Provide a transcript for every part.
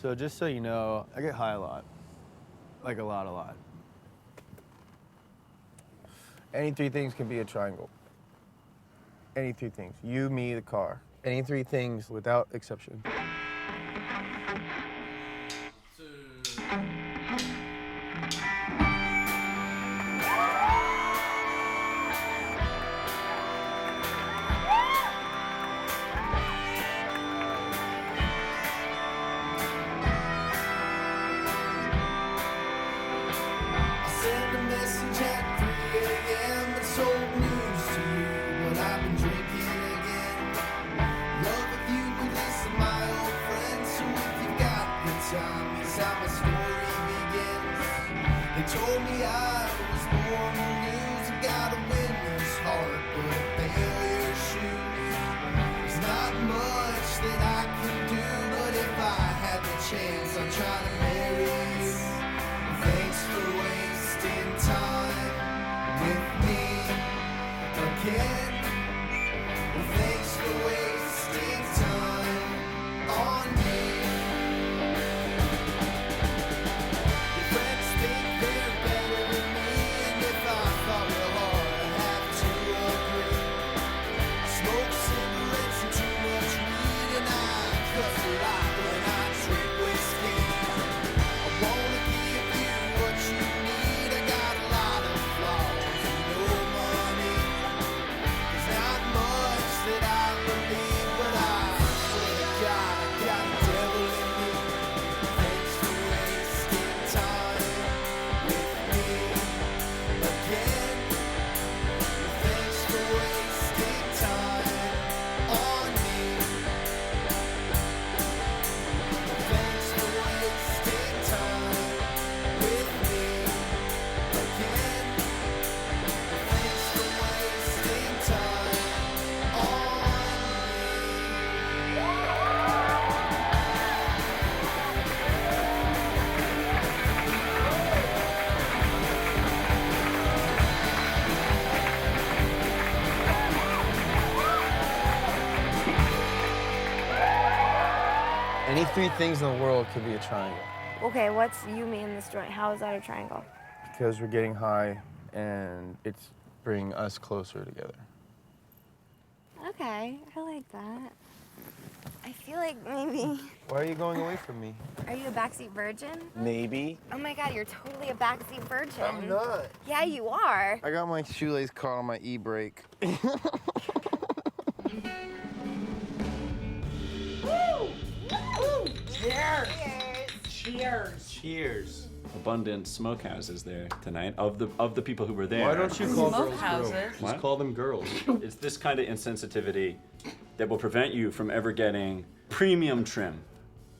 So just so you know, I get high a lot. Like a lot. Any three things can be a triangle. Any three things. You, me, the car. Any three things without exception. Any three things in the world could be a triangle. Okay, what's you, me, and this joint? How is that a triangle? Because we're getting high and it's bringing us closer together. Okay, I like that. I feel like maybe... Why are you going away from me? Are you a backseat virgin? Maybe. Oh my God, you're totally a backseat virgin. I'm not. Yeah, you are. I got my shoelace caught on my e-brake. Cheers! Cheers! Cheers. Abundant smokehouses there tonight of the people who were there. Why don't you call girls Smokehouses? girls? What? Just call them girls. It's this kind of insensitivity that will prevent you from ever getting premium trim.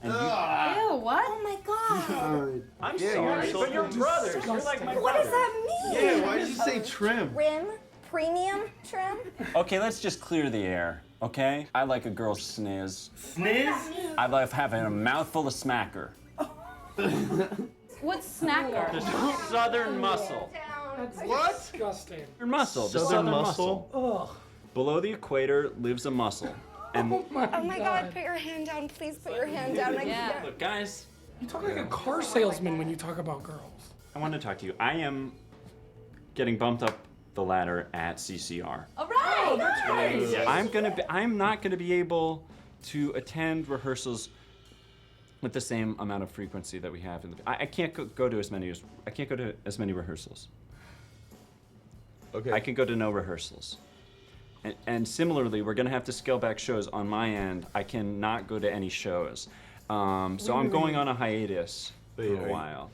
And you, Ew, what? Oh my God. I'm Yeah, sorry, you're but you're brothers. You're like my What brother. does that mean? Yeah, why did you say trim? Trim? Premium trim? Okay, let's just clear the air, okay? I like a girl's sniz. Sniz? I love having a mouthful of smacker. What's snacker? Southern muscle. What? Disgusting. Southern muscle. The Southern southern muscle? muscle. Ugh. Below the equator lives a muscle. And Oh my God, put your hand down. Please put your hand down. I can't. look, guys, You talk like a car salesman when you talk about girls. I want to talk to you. I am getting bumped up the ladder at CCR. All right. That's right. I'm not gonna be able to attend rehearsals with the same amount of frequency that we have in the. I can't go to as many rehearsals. Okay. I can go to no rehearsals. And similarly, we're gonna have to scale back shows on my end. I cannot go to any shows. So I'm going on a hiatus for a while.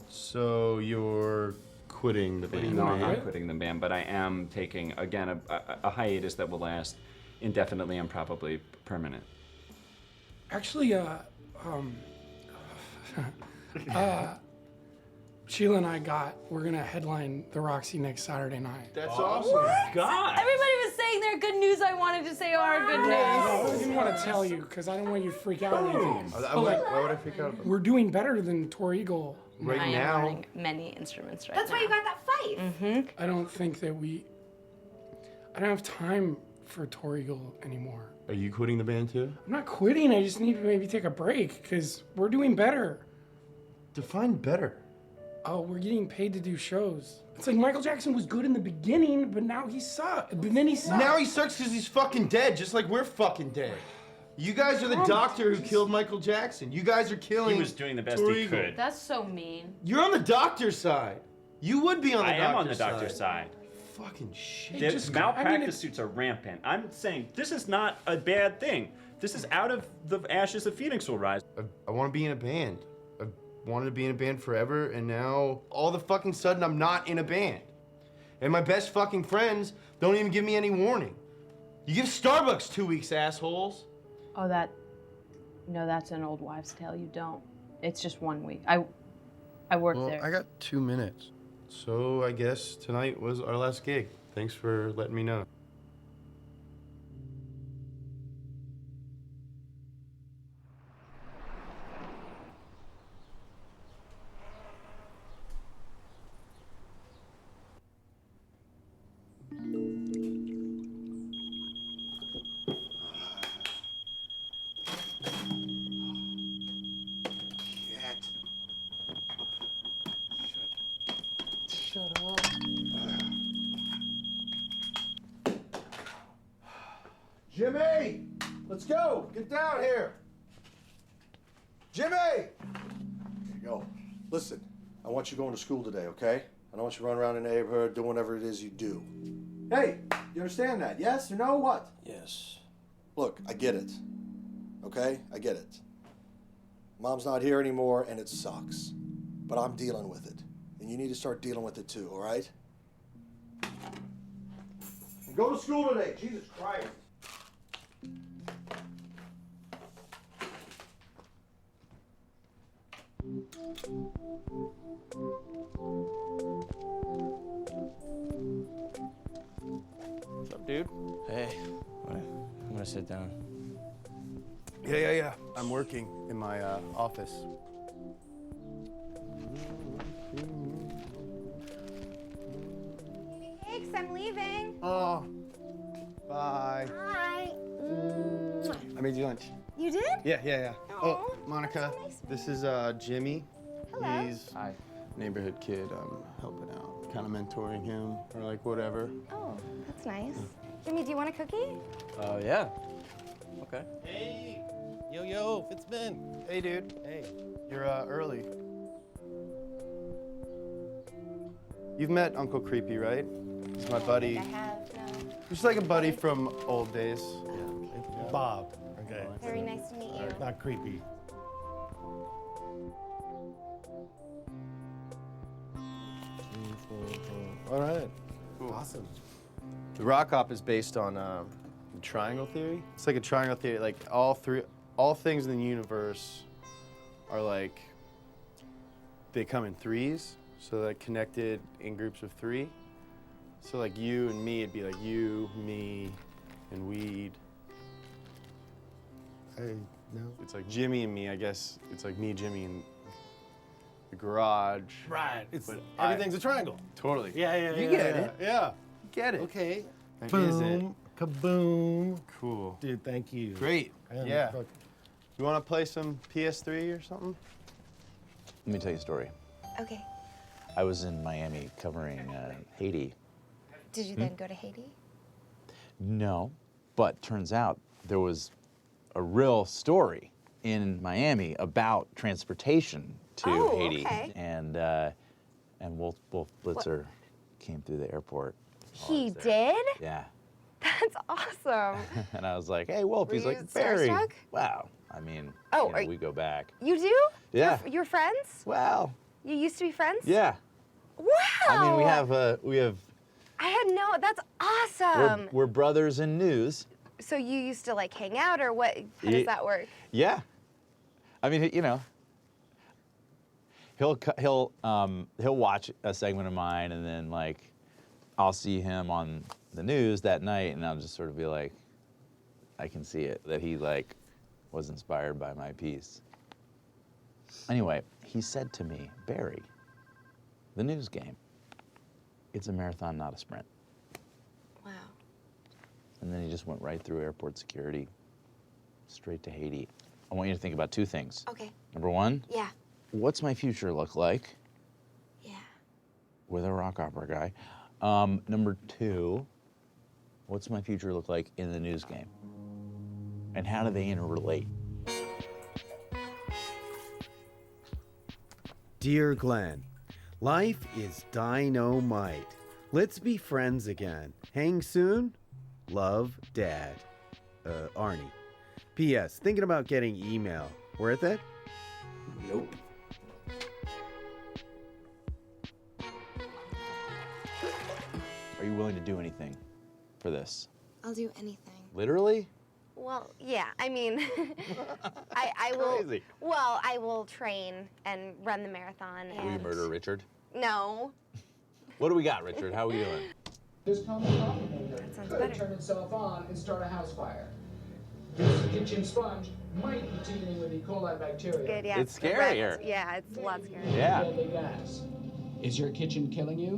So you're quitting the band? No, I'm not quitting the band, but I am taking, again, a hiatus that will last indefinitely and probably permanent. Actually, Sheila and we're gonna headline the Roxy next Saturday night. That's awesome. God! Everybody was saying their good news. I wanted to say our good news. No, I didn't want to tell you because I don't want you to freak out or anything. Why would I freak out about We're doing better than Tor Eagle. Right I am now. learning many instruments right That's now. why you got that fight. I don't think that I don't have time for Tor Eagle anymore. Are you quitting the band too? I'm not quitting. I just need to maybe take a break because we're doing better. Define better. Oh, we're getting paid to do shows. It's like Michael Jackson was good in the beginning, but now he sucks. But then he sucks. Now he sucks because he's fucking dead, just like we're fucking dead. You guys are the doctor who killed Michael Jackson. You guys are killing. He was doing the best Tor he Eagle. could. That's so mean. You're on the doctor's side. You would be on the I doctor's side. am on the doctor's side. Fucking shit. It The just- malpractice suits are rampant. I'm saying this is not a bad thing. This is out of the ashes of Phoenix will rise. I want to be in a band. I've wanted to be in a band forever, and now all the fucking sudden I'm not in a band. And my best fucking friends don't even give me any warning. You give Starbucks 2 weeks, assholes. Oh, no, that's an old wives' tale. You don't. It's just 1 week. I work Well, there. I got 2 minutes. So I guess tonight was our last gig. Thanks for letting me know. Shut up. Jimmy! Let's go! Get down here! Jimmy! Here you go. Listen, I want you going to school today, okay? I don't want you running around in the neighborhood doing whatever it is you do. Hey, you understand that? Yes or no? What? Yes. Look, I get it. Okay? I get it. Mom's not here anymore and it sucks. But I'm dealing with it. And you need to start dealing with it too, all right? And go to school today. Jesus Christ. What's up, dude? Hey, I'm gonna sit down. Yeah. I'm working in my office. Thanks, I'm leaving. Oh, bye. Bye. I made you lunch. You did? Yeah. Aw, Oh, Monica, that's so this is Jimmy. Hello. He's neighborhood kid. I'm helping out, kind of mentoring him or like whatever. Oh, that's nice. Jimmy, do you want a cookie? Yeah. Okay. Hey! Yo, Fitzman. Hey, dude. Hey. You're early. You've met Uncle Creepy, right? He's my buddy. I have, no. Just like a buddy from old days. Bob. Okay. Very nice to meet you. Not creepy. All right. Cool. Awesome. The rock hop is based on the triangle theory. It's like a triangle theory. Like all things in the universe are like, they come in threes, so they're connected in groups of three. So like you and me, it'd be like you, me, and weed. No. It's like Jimmy and me, I guess. It's like me, Jimmy, and the garage. Right. It's But everything's a triangle. Totally. Yeah. You get it. Yeah. Get it. Okay. That Boom. is it. Kaboom. Cool. Dude, thank you. Great. Man, Yeah. fuck. You want to play some PS3 or something? Let me tell you a story. Okay. I was in Miami covering Haiti. Did you then go to Haiti? No, but turns out there was a real story in Miami about transportation to Oh, Haiti, okay. and Wolf Blitzer came through the airport. He did? Yeah, That's awesome. and I was like, "Hey, Wolf." Were He's you like, "Barry." starstruck? Wow. I mean, Oh, you know, are we go back. You do? Yeah. You're friends? Well, You used to be friends? yeah. Wow. I mean, we have I had no. That's awesome. we're brothers in news. So you used to like hang out, or what? How does that work? Yeah, I mean, you know, he'll watch a segment of mine, and then like I'll see him on the news that night, and I'll just sort of be like, I can see it that he like was inspired by my piece. Anyway, he said to me, "Barry, the news game, it's a marathon, not a sprint." Wow. And then he just went right through airport security, straight to Haiti. I want you to think about two things. Okay. Number one, Yeah. what's my future look like Yeah. with a rock opera guy? Number two, what's my future look like in the news game? And how do they interrelate? Dear Glenn, life is dynamite. Let's be friends again. Hang soon. Love, Dad. Arnie. P.S. Thinking about getting email. Worth it? Nope. Are you willing to do anything for this? I'll do anything. Literally? Well, yeah. I mean, I will. Crazy. Well, I will train and run the marathon. Will you And murder Richard? No. What do we got, Richard? How are we doing? This common coffee maker sounds could better. turn itself on and start a house fire. This kitchen sponge might be teeming with E. coli bacteria. Good. Yeah. It's the scarier. rest- Yeah, it's a lot scarier. Yeah. Deadly gas. Is your kitchen killing you?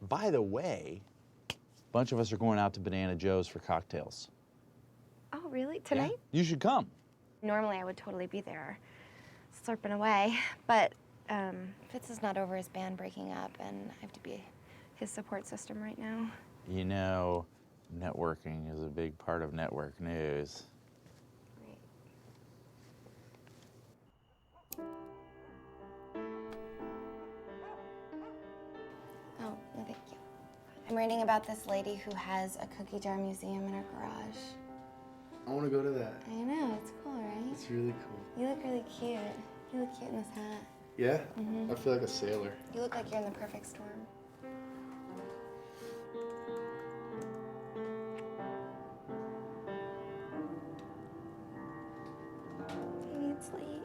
By the way, a bunch of us are going out to Banana Joe's for cocktails. Oh, really? Tonight? You should come. Normally, I would totally be there, slurping away. But Fitz is not over his band breaking up, and I have to be his support system right now. You know, networking is a big part of network news. Oh, no, thank you. I'm reading about this lady who has a cookie jar museum in her garage. I want to go to that. I know, it's cool, right? It's really cool. You look really cute. You look cute in this hat. Yeah? Mhm. I feel like a sailor. You look like you're in the perfect storm. Maybe it's late.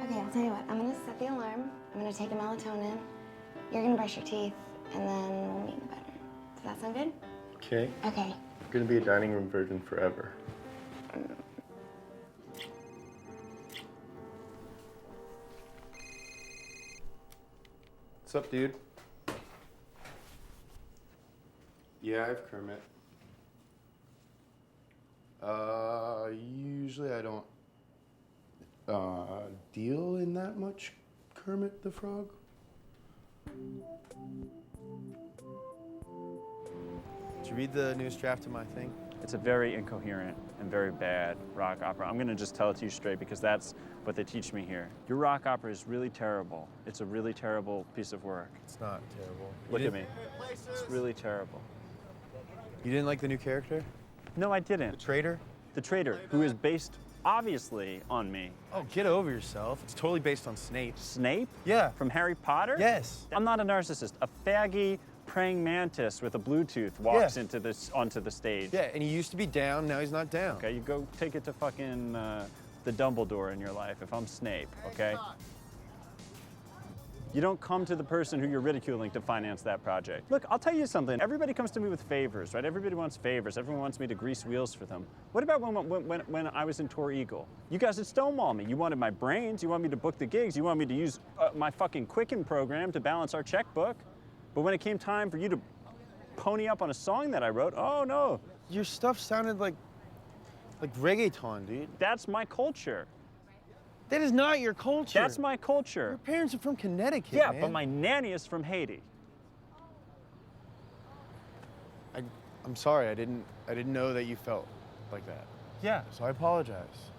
Okay, I'll tell you what. I'm gonna set the alarm. I'm gonna take a melatonin. You're gonna brush your teeth, and then we'll meet in the bedroom. Does that sound good? Okay. Okay. I'm gonna be a dining room virgin forever. What's up, dude? Yeah, I have Kermit. Usually I don't deal in that much Kermit the Frog. Did you read the newest draft of my thing? It's a very incoherent and very bad rock opera. I'm gonna just tell it to you straight because that's what they teach me here. Your rock opera is really terrible. It's a really terrible piece of work. It's not terrible. Look at me. It's really terrible. You didn't like the new character? No, I didn't. The traitor? The traitor, who is based obviously on me. Oh, get over yourself. It's totally based on Snape. Snape? Yeah. From Harry Potter? Yes. I'm not a narcissist. A faggy praying mantis with a Bluetooth walks onto the stage. Yeah, and he used to be down, now he's not down. Okay, you go take it to fucking the Dumbledore in your life if I'm Snape, okay? You don't come to the person who you're ridiculing to finance that project. Look, I'll tell you something. Everybody comes to me with favors, right? Everybody wants favors. Everyone wants me to grease wheels for them. What about when I was in Tor Eagle? You guys would stonewall me. You wanted my brains. You want me to book the gigs. You want me to use my fucking Quicken program to balance our checkbook. But when it came time for you to pony up on a song that I wrote, oh no. Your stuff sounded like reggaeton, dude. That's my culture. That is not your culture. That's my culture. Your parents are from Connecticut, Yeah, man. but my nanny is from Haiti. I'm sorry. I didn't know that you felt like that. Yeah. So I apologize.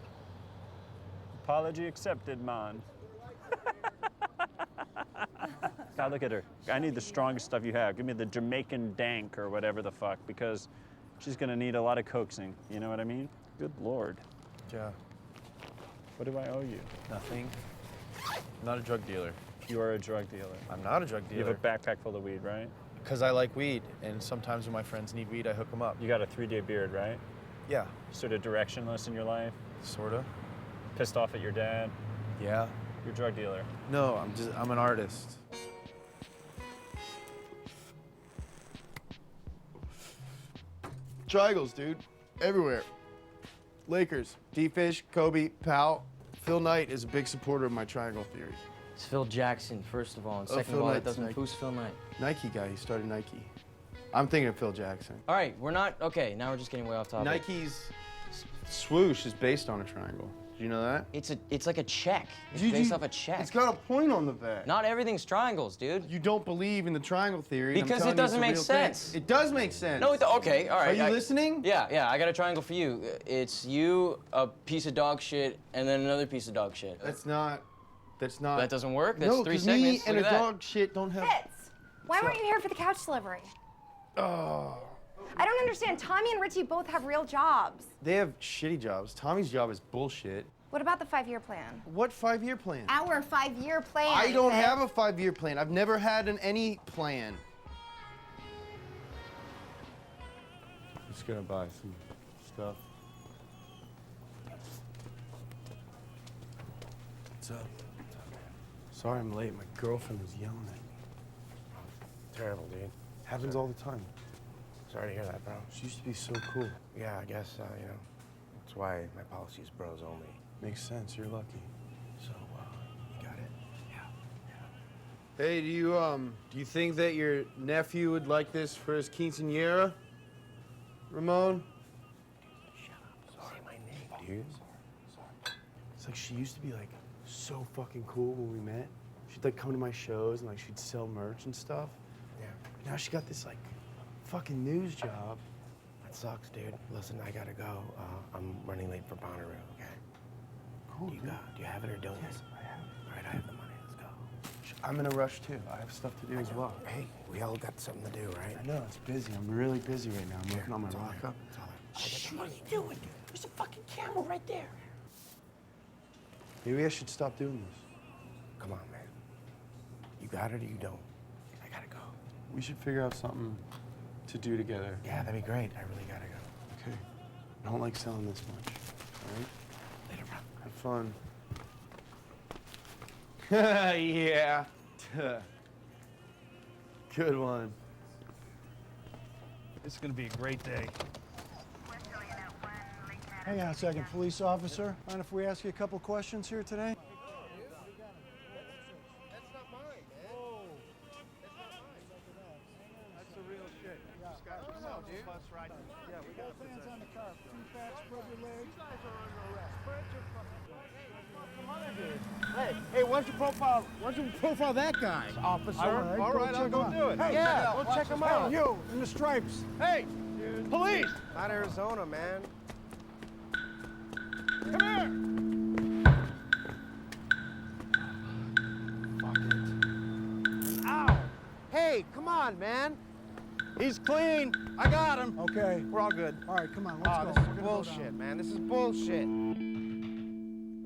Apology accepted, man. God, look at her. I need the strongest stuff you have. Give me the Jamaican dank or whatever the fuck, because she's gonna need a lot of coaxing. You know what I mean? Good Lord. Yeah. What do I owe you? Nothing. I'm not a drug dealer. You are a drug dealer. I'm not a drug You dealer. have a backpack full of weed, right? Because I like weed, and sometimes when my friends need weed, I hook them up. You got a 3-day beard, right? Yeah. Sort of directionless in your life? Sorta. Pissed off at your dad? Yeah. You're a drug dealer. No, I'm an artist. Triangles, dude. Everywhere. Lakers, D-Fish, Kobe, Powell. Phil Knight is a big supporter of my triangle theory. It's Phil Jackson, first of all, and Oh, second Phil of all, it Knight's doesn't Nike. boost Phil Knight. Nike guy, he started Nike. I'm thinking of Phil Jackson. All right, we're not, okay, now we're just getting way off topic. Nike's swoosh is based on a triangle. Do you know that? It's like a check. It's based off a check. It's got a point on the back. Not everything's triangles, dude. You don't believe in the triangle theory. and I'm Because telling it you it's doesn't a make real thing. sense. It does make sense. No, okay, all right. Are you listening? Yeah, I got a triangle for you. It's you, a piece of dog shit, and then another piece of dog shit. That's not. That doesn't work? That's no, 3 me segments? and Look a at that. dog shit don't have. Fitz, why weren't you here for the couch delivery? Oh. I don't understand. Tommy and Richie both have real jobs. They have shitty jobs. Tommy's job is bullshit. What about the 5-year plan? What 5-year plan? Our 5-year plan. I don't Fitz. have a 5-year plan. I've never had any plan. Just gonna buy some stuff. What's up? Sorry I'm late. My girlfriend was yelling at me. Terrible, dude. Happens all the time. Sorry to hear that, bro. She used to be so cool. Yeah, I guess, you know, that's why my policy is bros only. Makes sense. You're lucky. So, you got it? Hey, do you think that your nephew would like this for his quinceañera, Ramon? Sorry, my name, dude. It's like she used to be like so fucking cool when we met. She'd like come to my shows and like she'd sell merch and stuff. Yeah. Now she got this like fucking news job. That sucks, dude. Listen, I gotta go. I'm running late for Bonnaroo, okay? Cool. Do you have it or don't you? Yes, I have. All right, I have the money. Let's go. I'm in a rush too. I have stuff to do as well. Hey, we all got something to do, right? I know, it's busy. I'm really busy right now. I'm working on my rock up. Shh, What are you doing? There's a fucking camera right there. Maybe I should stop doing this. Come on, man. You got it or you don't? I gotta go. We should figure out something to do together. Yeah, that'd be great. I really gotta go. Okay. I don't like selling this much. All right? Later, bro. Have fun. Yeah. Good one. This is going to be a great day. Hang on a second, police officer. Mind if we ask you a couple questions here today? That's the real shit. Come on, dude. Yeah, we got hands on the car. Too fast, spread your legs. You guys are under arrest. Spread your fucking Hey, why don't you profile that guy? Officer. All right, I'll go do it. Hey, yeah, go check him out. You, in the stripes. Hey, police! Not Arizona, man. Come here! Ow! Hey, come on, man. He's clean. I got him. Okay. We're all good. All right, come on, let's go. This is We're gonna go bullshit, down. man. This is bullshit.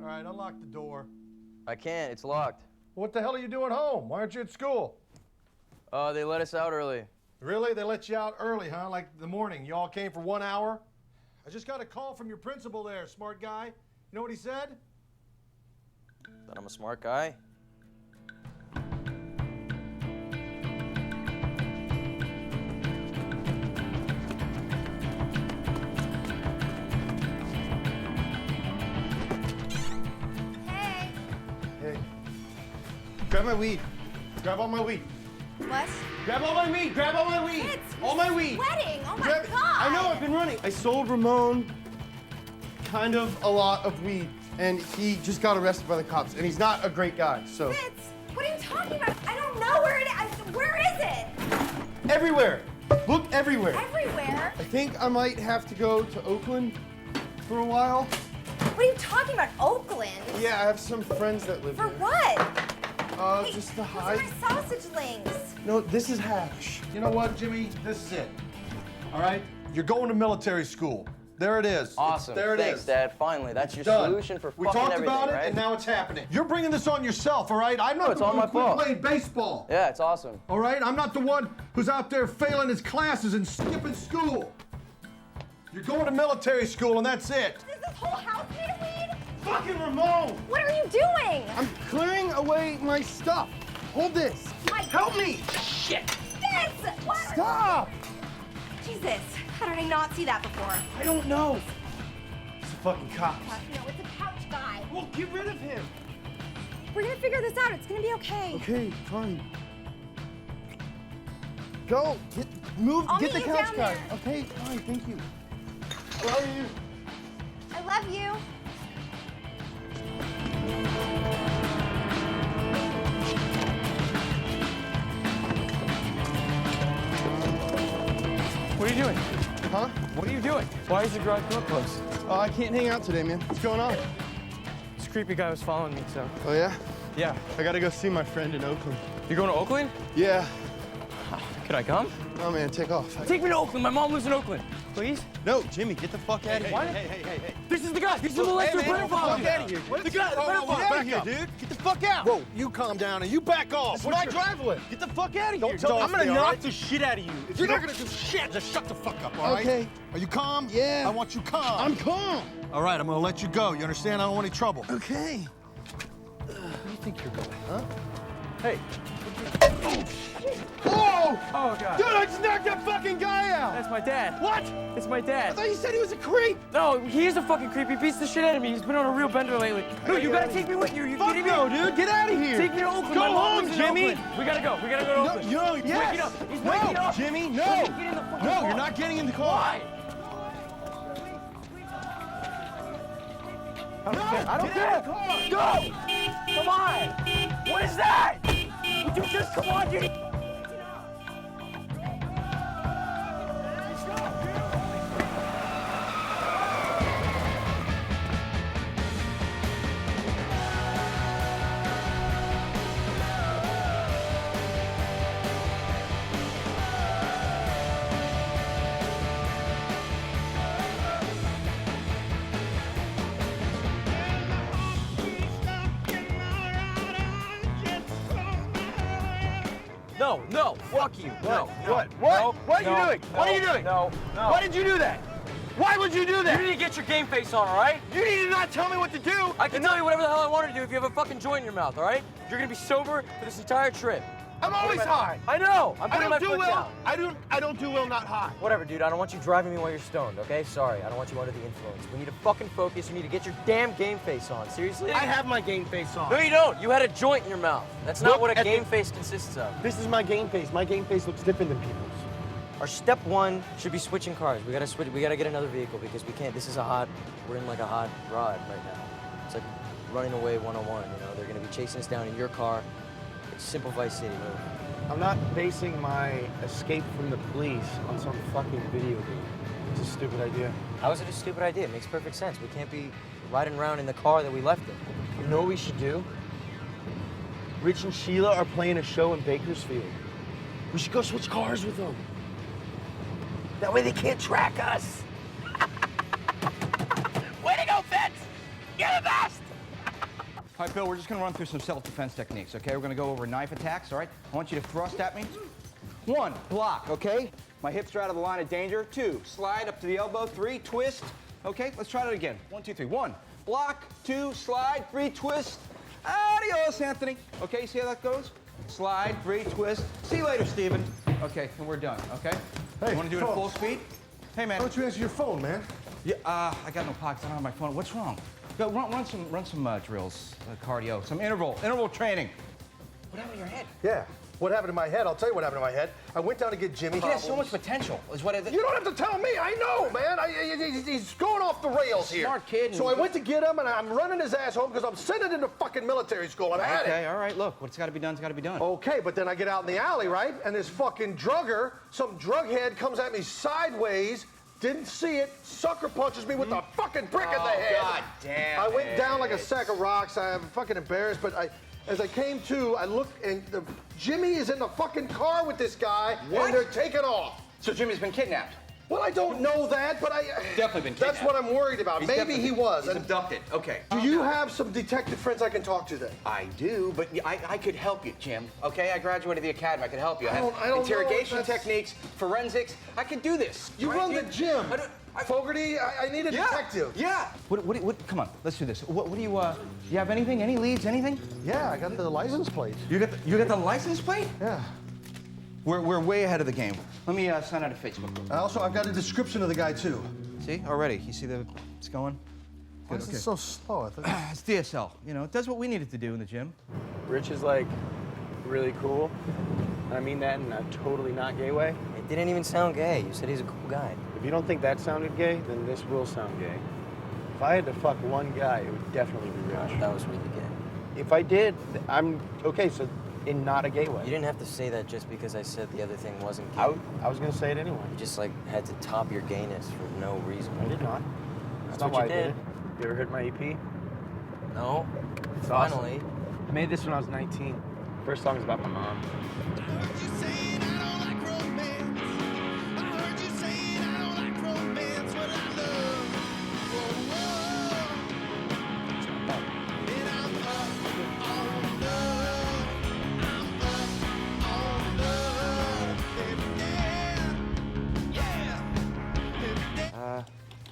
All right, unlock the door. I can't, it's locked. What the hell are you doing home? Why aren't you at school? They let us out early. Really? They let you out early, huh? Like the morning. You all came for 1 hour? I just got a call from your principal there, smart guy. You know what he said? That I'm a smart guy? Hey. Hey. Grab my weed. Grab all my weed. What? Grab all my weed. Grab all my weed. Fitz, all my weed. Sweating. Oh my Grab it. God. I know, I've been running. I sold Ramon kind of a lot of weed, and he just got arrested by the cops, and he's not a great guy, so. Fitz, what are you talking about? I don't know where it is. Where is it? Everywhere. Look everywhere. Everywhere. I think I might have to go to Oakland for a while. What are you talking about? Oakland? Yeah, I have some friends that live For there. what? Hey, Just to those hide. are my sausage links. No, this is hash. You know what, Jimmy? This is it. All right? You're going to military school. There it is. Awesome. There it is. Thanks, Dad. Finally, that's your Done. solution for We fucking talked everything, about it, right? and now it's happening. You're bringing this on yourself, all right? I'm not No, it's the all one my who quit fault. playing baseball. Yeah, it's awesome. All right? I'm not the one who's out there failing his classes and skipping school. You're going to military school, and that's it. Is this whole house made of weed? Fucking Ramon! What are you doing? I'm clearing away my stuff. Hold this. Help me! Shit! Fitz! What? Stop! Jesus, how did I not see that before? I don't know. It's a fucking cop. No, it's a couch guy. Well, get rid of him. We're gonna figure this out. It's gonna be okay. Okay, fine. go. Move. I'll Get the meet you couch down guy. there. Okay, fine. Thank you. Love you. I love you. What are you doing? Huh? What are you doing? Why is the garage door closed? I can't hang out today, man. What's going on? This creepy guy was following me, so. Oh, yeah? Yeah. I gotta go see my friend in Oakland. You're going to Oakland? Yeah. Could I come? Oh, man, take off. Take me to Oakland. My mom lives in Oakland. Please? No, Jimmy, get the fuck out of here. What? Hey. This is the guy. This is the molester better follow me. Get out of here. The guy, the better follow Back me. here, dude. Get the fuck out. Whoa, you calm down and you back off. It's my driveway. Get the fuck out of here. tell me I'm gonna if they knock are, right? the shit out of you. If you're not gonna do shit, just shut the fuck up, all right? Okay. Are you calm? Yeah. I want you calm. I'm calm. All right, I'm gonna let you go. You understand? I don't want any trouble. Okay. Where do you think you're going? Huh? Hey. Oh! Oh, God. Dude, I just knocked that fucking guy out. That's my dad. What? It's my dad. I thought you said he was a creep. No, he is a fucking creep. He beats the shit out of me. He's been on a real bender lately. No, you gotta take me with you. Are you Fuck kidding me? no, dude. Get out of here. Take me to Oakland. Go My mom home, lives in Jimmy. Oakland. We gotta go. We gotta go to Oakland. No, He's yes. waking up. He's No, waking up. Jimmy, no. Let me get in the fucking No, car. you're not getting in the car. Why? I don't care. Go! Come on! What is that? Would you just come on, dude? No, fuck you. No. What? No, What are you no, doing? no, What are you doing? No. Why did you do that? Why would you do that? You need to get your game face on, all right? You need to not tell me what to do. I can tell you whatever the hell I want to do if you have a fucking joint in your mouth, all right? You're gonna be sober for this entire trip. I'm always high. I know. I'm I putting my don't do foot well. down. I don't do well not high. Whatever, dude. I don't want you driving me while you're stoned, okay? Sorry. I don't want you under the influence. We need to fucking focus. You need to get your damn game face on. Seriously? I have my game face on. No, you don't. You had a joint in your mouth. That's not Look what a at game the- face consists of. This is my game face. My game face looks different than people's. Our step one should be switching cars. We gotta switch. We gotta get another vehicle because we can't. This is a hot. We're in like a hot rod right now. It's like running away 101. You know, they're gonna be chasing us down in your car. It's simple Vice City move. I'm not basing my escape from the police on some fucking video game. It's a stupid idea. How is it a stupid idea? It makes perfect sense. We can't be riding around in the car that we left in. You know what we should do? Rich and Sheila are playing a show in Bakersfield. We should go switch cars with them. That way they can't track us. Way to go, Fitz! You're the best! All right, Bill, we're just gonna run through some self-defense techniques, okay? We're gonna go over knife attacks, all right? I want you to thrust at me. 1, block, okay? My hips are out of the line of danger. 2, slide up to the elbow. 3, twist. Okay, let's try that again. 1, 2, 3. 1, block. 2, slide. 3, twist. Adios, Anthony. Okay, see how that goes? Slide, 3, twist. See you later, Steven. Okay, and we're done, okay? Hey, you wanna do it at Phil. full speed? Hey, man. Why don't you answer your phone, man? Yeah, I got no pockets. I don't have my phone. What's wrong? Go run some drills, cardio, some interval training. What happened to your head? Yeah. What happened to my head? I'll tell you what happened to my head. I went down to get Jimmy. He has so much potential. Is what it. You don't have to tell me. I know, man. He's going off the rails here. Smart kid. So I went to get him, and I'm running his ass home because I'm sending him to fucking military school. I've had it. Okay, all right. Look, what's got to be done's got to be done. Okay, but then I get out in the alley, right? And this fucking drugger, some drughead comes at me sideways, didn't see it, sucker punches me with a fucking brick in the head. God damn I went down like a sack of rocks. I'm fucking embarrassed, but as I came to, I looked, and Jimmy is in the fucking car with this guy, and they're taking off. So Jimmy's been kidnapped. Well, I don't know that, but Definitely been kidnapped. That's what I'm worried about. Maybe he was. He's abducted. Okay. Do you have some detective friends I can talk to then? I do, but I could help you, Jim. Okay, I graduated the academy. I could help you. I don't have know interrogation if that's- techniques, forensics. I could do this. You right? run the gym. Fogarty, I need a Yeah. detective. Yeah. What? Come on, let's do this. What do you? Do you have anything? Any leads? Anything? Yeah, I got the license plate. You got the license plate? Yeah. We're way ahead of the game. Let me sign out a Facebook group. I've got a description of the guy too. See, already. You see it's going? Why is it so slow? I thought It's DSL. You know, it does what we need it to do in the gym. Rich is like really cool. And I mean that in a totally not gay way. It didn't even sound gay. You said he's a cool guy. If you don't think that sounded gay, then this will sound gay. If I had to fuck one guy, it would definitely be Rich. That was really gay. If I did, I'm okay. So, in not a gay way. You didn't have to say that just because I said the other thing wasn't gay. I was gonna say it anyway. You just like had to top your gayness for no reason. I did not. That's not what why you I did did. it. You ever heard my EP? No. It's Finally. awesome. I made this when I was 19. First song is about my mom.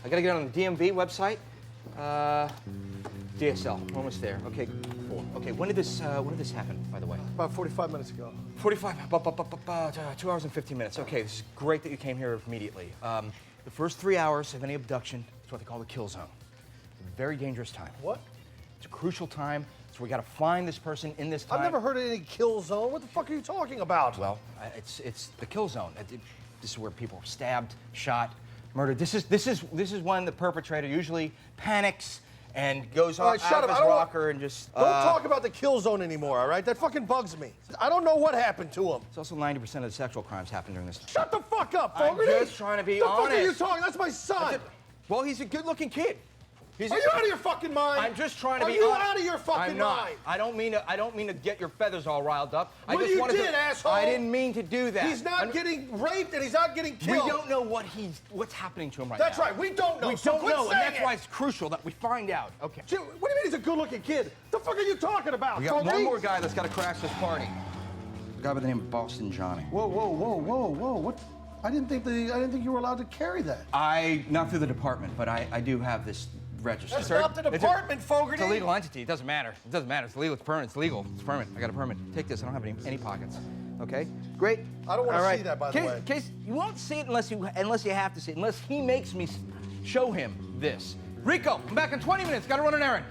I gotta get on the DMV website. DSL, almost there. Okay, cool. Okay, when did this happen, by the way? About 45 minutes ago. 2 hours and 15 minutes. Okay, this is great that you came here immediately. The first 3 hours of any abduction is what they call the kill zone. It's a very dangerous time. What? It's a crucial time, so we gotta find this person in this time. I've never heard of any kill zone. What the fuck are you talking about? Well, it's the kill zone. This is where people are stabbed, shot, murdered. This is when the perpetrator usually panics and goes All right, out shut of up. his rocker and just. Don't talk about the kill zone anymore, all right? That fucking bugs me. I don't know what happened to him. It's also 90% of the sexual crimes happen during this time. Shut the fuck up, I'm Fogarty! just trying to be the honest. The fuck are you talking? That's my son! Well, he's a good-looking kid. Are you out of your fucking mind? I'm just trying to Are be you honest. out of your fucking I'm not. mind? I don't mean to get your feathers all riled up. I Well, just you wanted did, to, asshole. I didn't mean to do that. He's not getting raped and he's not getting killed. We don't know what's happening to him right That's now. right, we don't know. We so don't quit know, and saying that's it. why it's crucial that we find out. Okay. What do you mean he's a good-looking kid? The fuck are you talking about? We got Fogarty? one more guy that's got to crash this party. A guy by the name of Boston Johnny. Whoa! What? I didn't think you were allowed to carry that. Not through the department, but I do have this registered. That's not the department, Fogarty. It's a legal entity. It doesn't matter. It doesn't matter. It's legal. It's permanent. It's legal. It's permanent. I got a permit. Take this. I don't have any pockets. Okay? Great. I don't want All to right. see that, by the way. Case, you won't see it unless you have to see it. Unless he makes me show him this. Rico, I'm back in 20 minutes. Got to run an errand.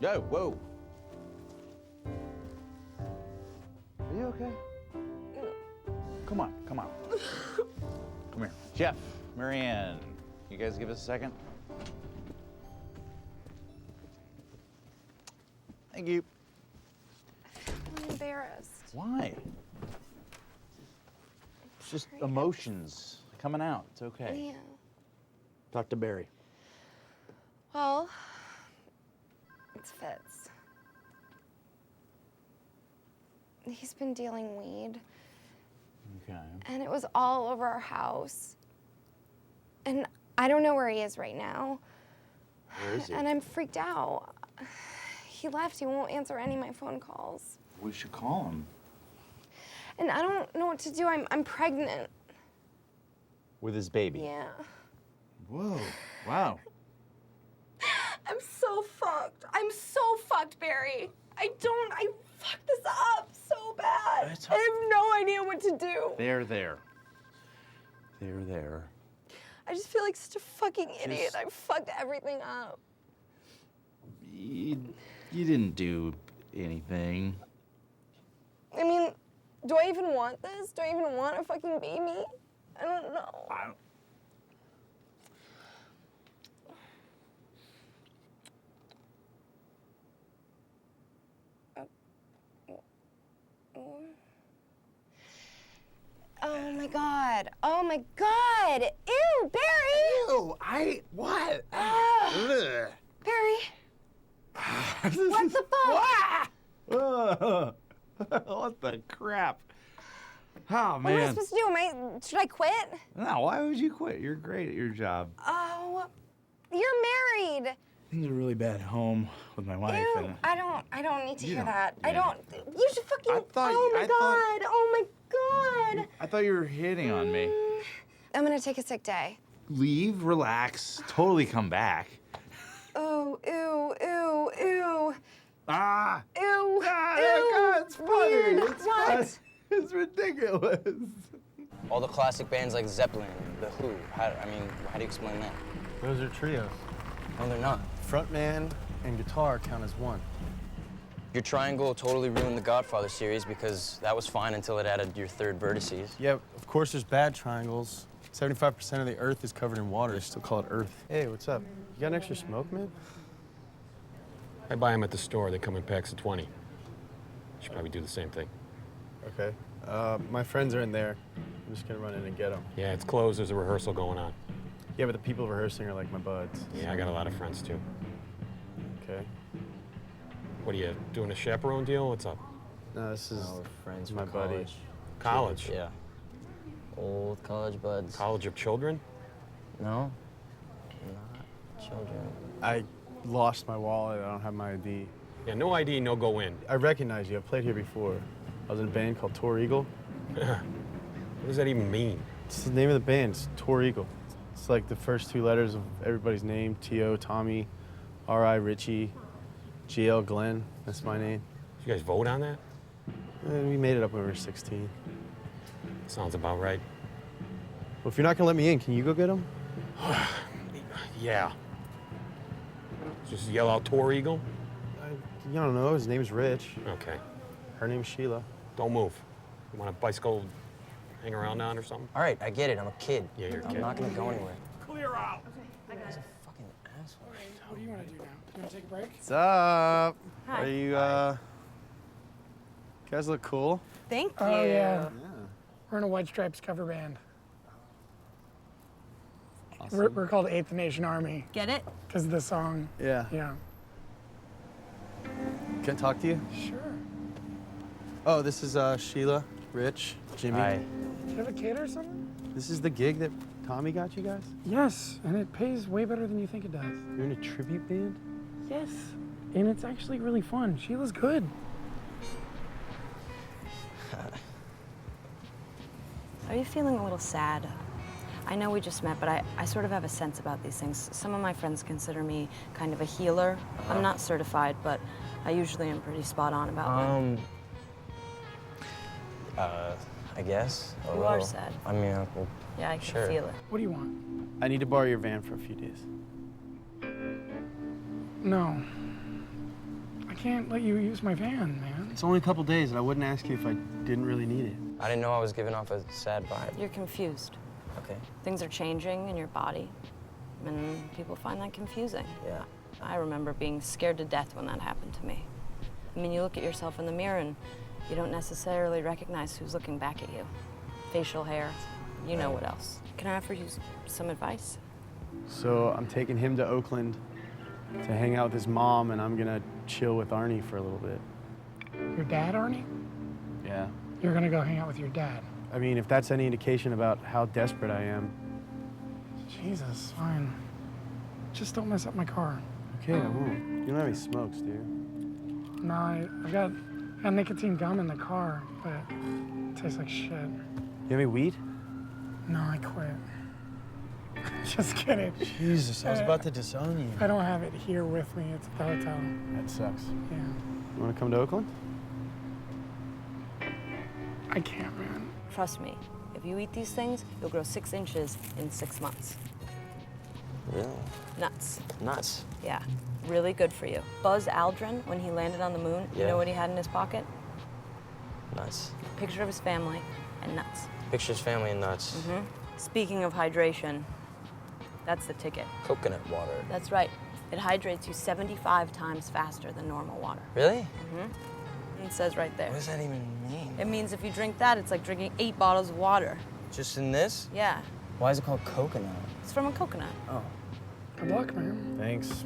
Yo, whoa. Are you okay? Come on. Come here. Jeff, Marianne, you guys give us a second? Thank you. I'm embarrassed. Why? It's just emotions coming out. It's okay. Yeah. Talk to Barry. Well, it's Fitz. He's been dealing weed. Okay. And it was all over our house. And I don't know where he is right now. Where is he? And I'm freaked out. He left. He won't answer any of my phone calls. We should call him. And I don't know what to do. I'm pregnant. With his baby. Yeah. Whoa. Wow. I'm so fucked. I'm so fucked, Barry. I fucked this up so bad. It's I have no idea what to do. They're there. I just feel like such a fucking idiot. I fucked everything up. You didn't do anything. I mean, do I even want this? Do I even want a fucking baby? I don't know. Oh my god. Oh my god. Ew, Barry. Ew, what? Barry. What the fuck? What the crap? Oh, What am I man. supposed to do? Should I quit? No, why would you quit? You're great at your job. Oh, you're married. Things are really bad at home with my wife. Ew, And I don't need to You hear don't- that. yeah. I don't. You should fucking. Oh my god. Oh my god. I thought you were hitting on me. I'm gonna take a sick day. Leave, relax, totally come back. Oh, ew, ew, ew. Ah! Ew. Ah, ew. God, it's funny. Weird. It's What? fun. It's ridiculous. All the classic bands like Zeppelin, The Who. How do you explain that? Those are trios. No, they're not. Frontman, and guitar count as one. Your triangle totally ruined the Godfather series because that was fine until it added your third vertices. Yeah, of course there's bad triangles. 75% of the Earth is covered in water. They still call it Earth. Hey, what's up? You got an extra smoke, man? I buy them at the store. They come in packs of 20. Should probably do the same thing. Okay. My friends are in there. I'm just gonna run in and get them. Yeah, it's closed. There's a rehearsal going on. Yeah, but the people rehearsing are like my buds. Yeah, I got a lot of friends too. Okay. What are you doing, a chaperone deal? What's up? No, this is We're friends my from buddy. college. College? Yeah. Old college buds. College of children? No, not children. I lost my wallet. I don't have my ID. Yeah, no ID, no go in. I recognize you. I've played here before. I was in a band called Tor Eagle. What does that even mean? It's the name of the band. It's Tor Eagle. It's like the first two letters of everybody's name. T.O. Tommy, R.I. Richie, G.L. Glenn. That's my name. Did you guys vote on that? We made it up when we were 16. Sounds about right. Well, if you're not gonna let me in, can you go get him? Yeah. Just yell out Tor Eagle? I don't know. His name's Rich. Okay. Her name's Sheila. Don't move. You want a bicycle hang around on or something? All right, I get it. I'm a kid. Yeah, you're a I'm kid. not gonna go anywhere. Clear out. He's a fucking asshole. What do you want to do now? You want to take a break? What's up? Hi. Are you, you guys look cool. Thank you. Oh, yeah. We're in a White Stripes cover band. Awesome. We're called Eighth Nation Army. Get it? Because of the song. Yeah. Yeah. Can I talk to you? Sure. Oh, this is Sheila, Rich, Jimmy. Hi. Do you have a kid or something? This is the gig that Tommy got you guys? Yes, and it pays way better than you think it does. You're in a tribute band? Yes, and it's actually really fun. Sheila's good. Are you feeling a little sad? I know we just met, but I sort of have a sense about these things. Some of my friends consider me kind of a healer. I'm not certified, but I usually am pretty spot on about them. I guess. A You little. are sad. I mean, well, Yeah, I can sure. feel it. What do you want? I need to borrow your van for a few days. No. I can't let you use my van, man. It's only a couple days, and I wouldn't ask you if I didn't really need it. I didn't know I was giving off a sad vibe. You're confused. Okay. Things are changing in your body, and people find that confusing. Yeah. I remember being scared to death when that happened to me. I mean, you look at yourself in the mirror and you don't necessarily recognize who's looking back at you. Facial hair, you know what else. Can I offer you some advice? So I'm taking him to Oakland to hang out with his mom, and I'm gonna chill with Arnie for a little bit. Your dad, Arnie? Yeah. You're gonna go hang out with your dad. I mean, if that's any indication about how desperate I am. Jesus, fine. Just don't mess up my car. Okay, I won't. You don't have any smokes, do you? No, I've got nicotine gum in the car, but it tastes like shit. You have any weed? No, I quit. Just kidding. Jesus, I was about to disown you. I don't have it here with me. It's at the hotel. That sucks. Yeah. You wanna come to Oakland? I can't, man. Trust me, if you eat these things, you'll grow 6 inches in 6 months. Really? Nuts. Nuts. Yeah, really good for you. Buzz Aldrin, when he landed on the moon, you Yeah. know what he had in his pocket? Nuts. Picture of his family and nuts. Pictures, family, and nuts. Speaking of hydration, that's the ticket. Coconut water. That's right. It hydrates you 75 times faster than normal water. Really? It says right there. What does that even mean? It means if you drink that, it's like drinking 8 bottles of water. Just in this? Yeah, Why is it called coconut? it's from a coconut. Oh. Good luck, man. Thanks.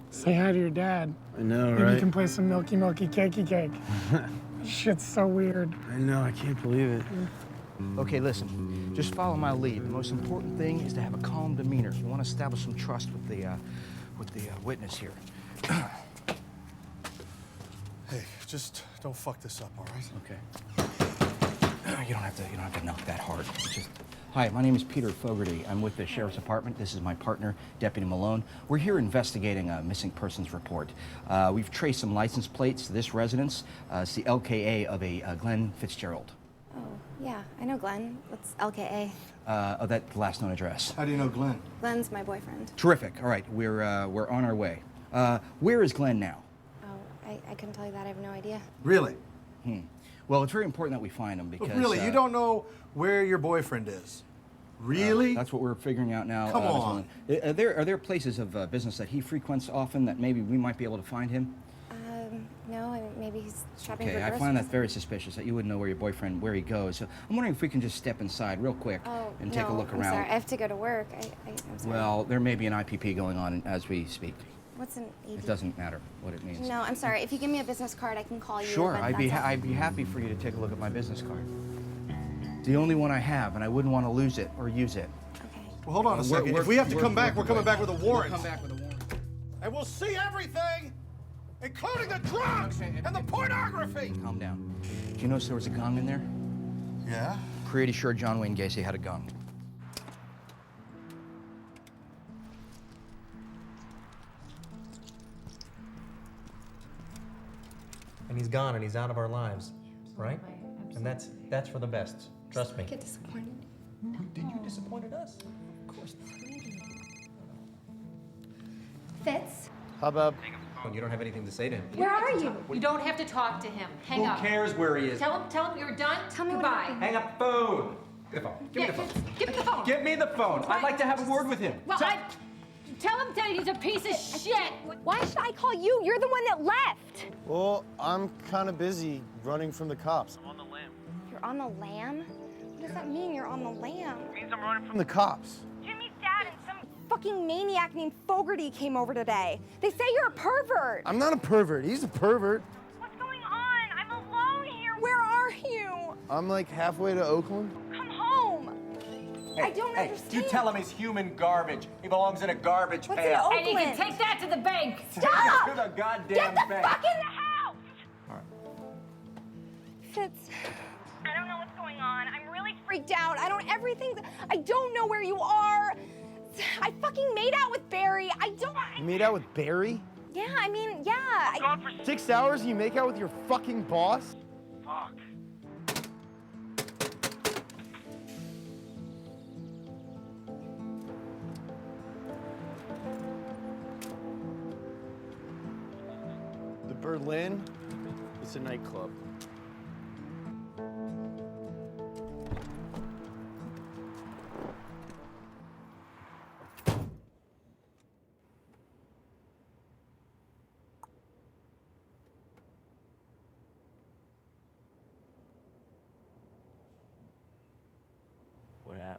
Say hi to your dad. I know, Maybe right? you can play some milky, milky, cakey cake. Shit's so weird. I know, I can't believe it. Okay, listen. Just follow my lead. The most important thing is to have a calm demeanor. You want to establish some trust with the witness here. Hey, just don't fuck this up, all right? Okay. You don't have to knock that hard. Just. Hi, my name is Peter Fogarty. I'm with the Sheriff's Department. This is my partner, Deputy Malone. We're here investigating a missing persons report. We've traced some license plates to this residence. It's the LKA of a Glenn Fitzgerald. Oh, Yeah, I know Glenn. What's LKA? Oh, that's the last known address. How do you know Glenn? Glenn's my boyfriend. Terrific. All right, we're on our way. Where is Glenn now? Oh, I couldn't tell you that. I have no idea. Really? Well, it's very important that we find him because. Really? You don't know where your boyfriend is? Really? That's what we're figuring out now. Come Ms. on. Mullen. Are there places of business that he frequents often that maybe we might be able to find him? No, I mean, maybe he's shopping for Okay, groceries. I find that very suspicious that you wouldn't know where your boyfriend, where he goes. So I'm wondering if we can just step inside real quick and take a look I'm around. sorry. I have to go to work. I'm sorry. Well, there may be an IPP going on as we speak. What's an AD? It doesn't matter what it means. No, I'm sorry. If you give me a business card, I can call you. Sure, but I'd be that's all. I'd be happy for you to take a look at my business card. It's the only one I have, and I wouldn't want to lose it or use it. Well, hold on a second. If we have to come back, we're coming back with a warrant. We'll come back with a warrant. And we'll see everything, including the drugs and the pornography. Calm down. Do you notice there was a gun in there? Yeah? Pretty sure John Wayne Gacy had a gun. And he's gone and he's out of our lives, right? And that's for the best. Trust me. Get disappointed. Did you disappointed us? Of course not. Fitz? Hubbub. You don't have anything to say to him. Where are you? You don't have to talk to him. Hang up. Who cares where he is? Tell him you're done. Tell me what Goodbye. happened. Hang up phone. Give me the phone. Give me the phone. Give me the phone. Give me the phone. I'd like to have a word with him. Well, tell him that he's a piece of shit. Why should I call you? You're the one that left. Well, I'm kind of busy running from the cops. You're on the lam? What does that mean, you're on the lam? It means I'm running from the cops. Jimmy's dad and some fucking maniac named Fogarty came over today. They say you're a pervert. I'm not a pervert. He's a pervert. What's going on? I'm alone here. Where are you? I'm like halfway to Oakland. Come home. Hey, I don't understand. You tell him he's human garbage. He belongs in a garbage What's pail. in And you can Oakland? take that to the bank. Stop! To the goddamn Get the bank. fuck in the house! All right. Fitz, I don't know what's going on. I'm really freaked out. I don't know where you are. I fucking made out with Barry. You made out with Barry? Yeah, I mean, yeah. Gone for 6 hours and you make out with your fucking boss? Fuck. The Berlin, it's a nightclub.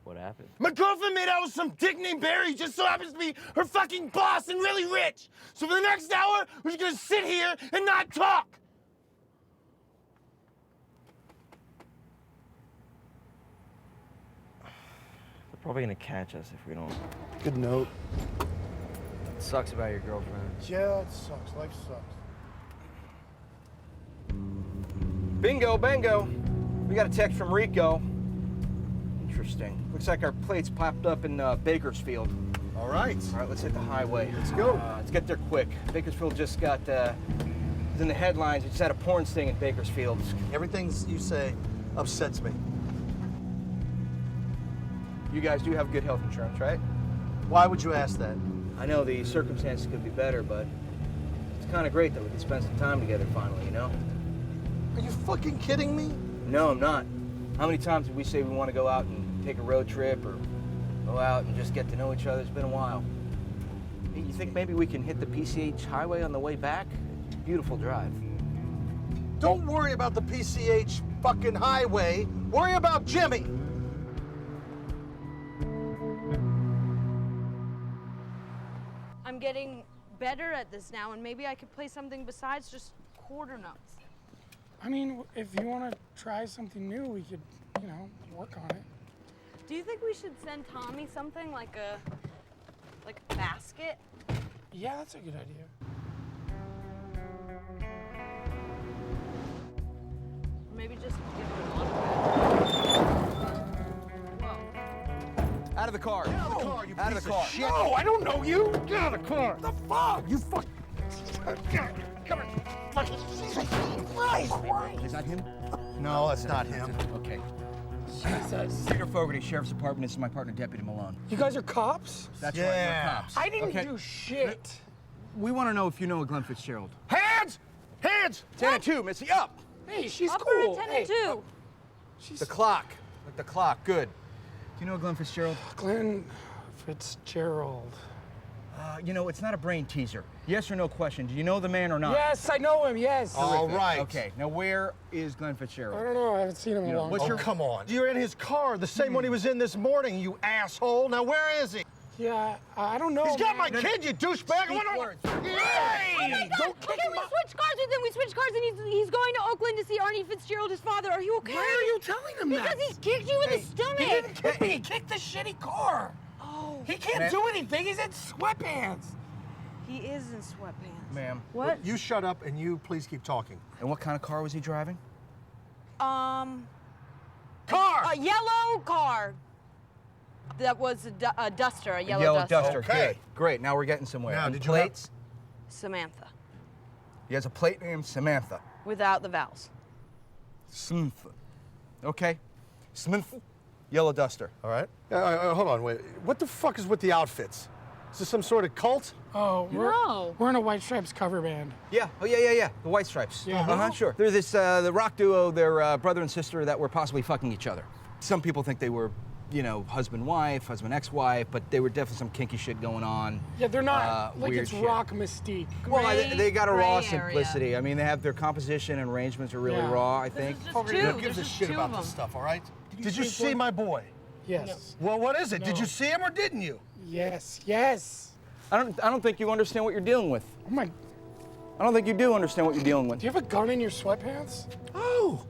What happened? My girlfriend made out with some dick named Barry, just so happens to be her fucking boss and really rich. So for the next hour, we're just gonna sit here and not talk. They're probably gonna catch us if we don't. Good note. It sucks about your girlfriend. Yeah, it sucks. Life sucks. Bingo, bango. We got a text from Rico. Interesting. Looks like our plates popped up in Bakersfield. All right. All right, let's hit the highway. Let's go. Let's get there quick. Bakersfield just got, it's in the headlines. It just had a porn sting in Bakersfield. Everything you say upsets me. You guys do have good health insurance, right? Why would you ask that? I know the circumstances could be better, but it's kind of great that we can spend some time together finally, you know? Are you fucking kidding me? No, I'm not. How many times did we say we want to go out and take a road trip or go out and just get to know each other? It's been a while. Hey, you think maybe we can hit the PCH highway on the way back? Beautiful drive. Don't worry about the PCH fucking highway. Worry about Jimmy. I'm getting better at this now, and maybe I could play something besides just quarter notes. I mean, if you want to try something new, we could, work on it. Do you think we should send Tommy something like a basket? Yeah, that's a good idea. Or maybe just give him an autograph. Whoa. Out of the car. Get out of the car, you Out of piece the car. shit. No, I don't know you. Get out of the car. The fuck? You fuck. Come on. Is that him? No, that's not him. Okay. Jesus. Peter Fogarty, Sheriff's Department. This is my partner, Deputy Malone. You guys are cops? That's right, we're cops. I didn't Okay. do shit. We want to know if you know a Glenn Fitzgerald. Hands! Hands! 10 and 2, Missy, up! Hey, she's Upper cool. 10 Hey, and 2. The clock. Like the clock, good. Do you know Glenn Fitzgerald? Glenn Fitzgerald. You know, it's not a brain teaser. Yes or no question. Do you know the man or not? Yes, I know him, yes. All right. Okay, now where is Glenn Fitzgerald? I don't know, I haven't seen him in a long What's time. your, come on. You're in his car, the same one he was in this morning, you asshole. Now, where is he? Yeah, I don't know. He's got my man. kid, you douchebag. Speak words. Oh my God! Don't kick Okay, him we out. switched cars with him. We switched cars, and he's going to Oakland to see Arnie Fitzgerald, his father. Are you okay? Why are you telling him that? Because he kicked you in the stomach. He didn't kick me, he kicked the shitty car. Oh. He can't do anything, he's in sweatpants. He is in sweatpants. Ma'am. What? You shut up and you please keep talking. And what kind of car was he driving? Car! A yellow car. That was a duster, a yellow duster. Okay. Good. Great. Now we're getting somewhere. Now, And did you have- plates? Samantha, He has a plate named Samantha. without the vowels. Samantha. Okay. Samantha. Yellow duster. All right. Hold on, wait. What the fuck is with the outfits? Is this some sort of cult? Oh, we're in a White Stripes cover band. Yeah. Oh, yeah. The White Stripes. Yeah. Uh-huh, sure. They're this, the rock duo, they're brother and sister that were possibly fucking each other. Some people think they were, you know, husband-wife, husband-ex-wife, but they were definitely some kinky shit going on. Yeah, they're not like weird it's shit. rock mystique. Well, they got a raw gray area. simplicity. I mean, they have their composition and arrangements are really Yeah. raw, I think. Who gives a shit about this stuff, all right? Did you see my boy? Yes. Well, what is it? No. Did you see him or didn't you? Yes. I don't think you understand what you're dealing with. Oh my, I don't think you do understand what you're dealing with. do you have a gun in your sweatpants? Oh,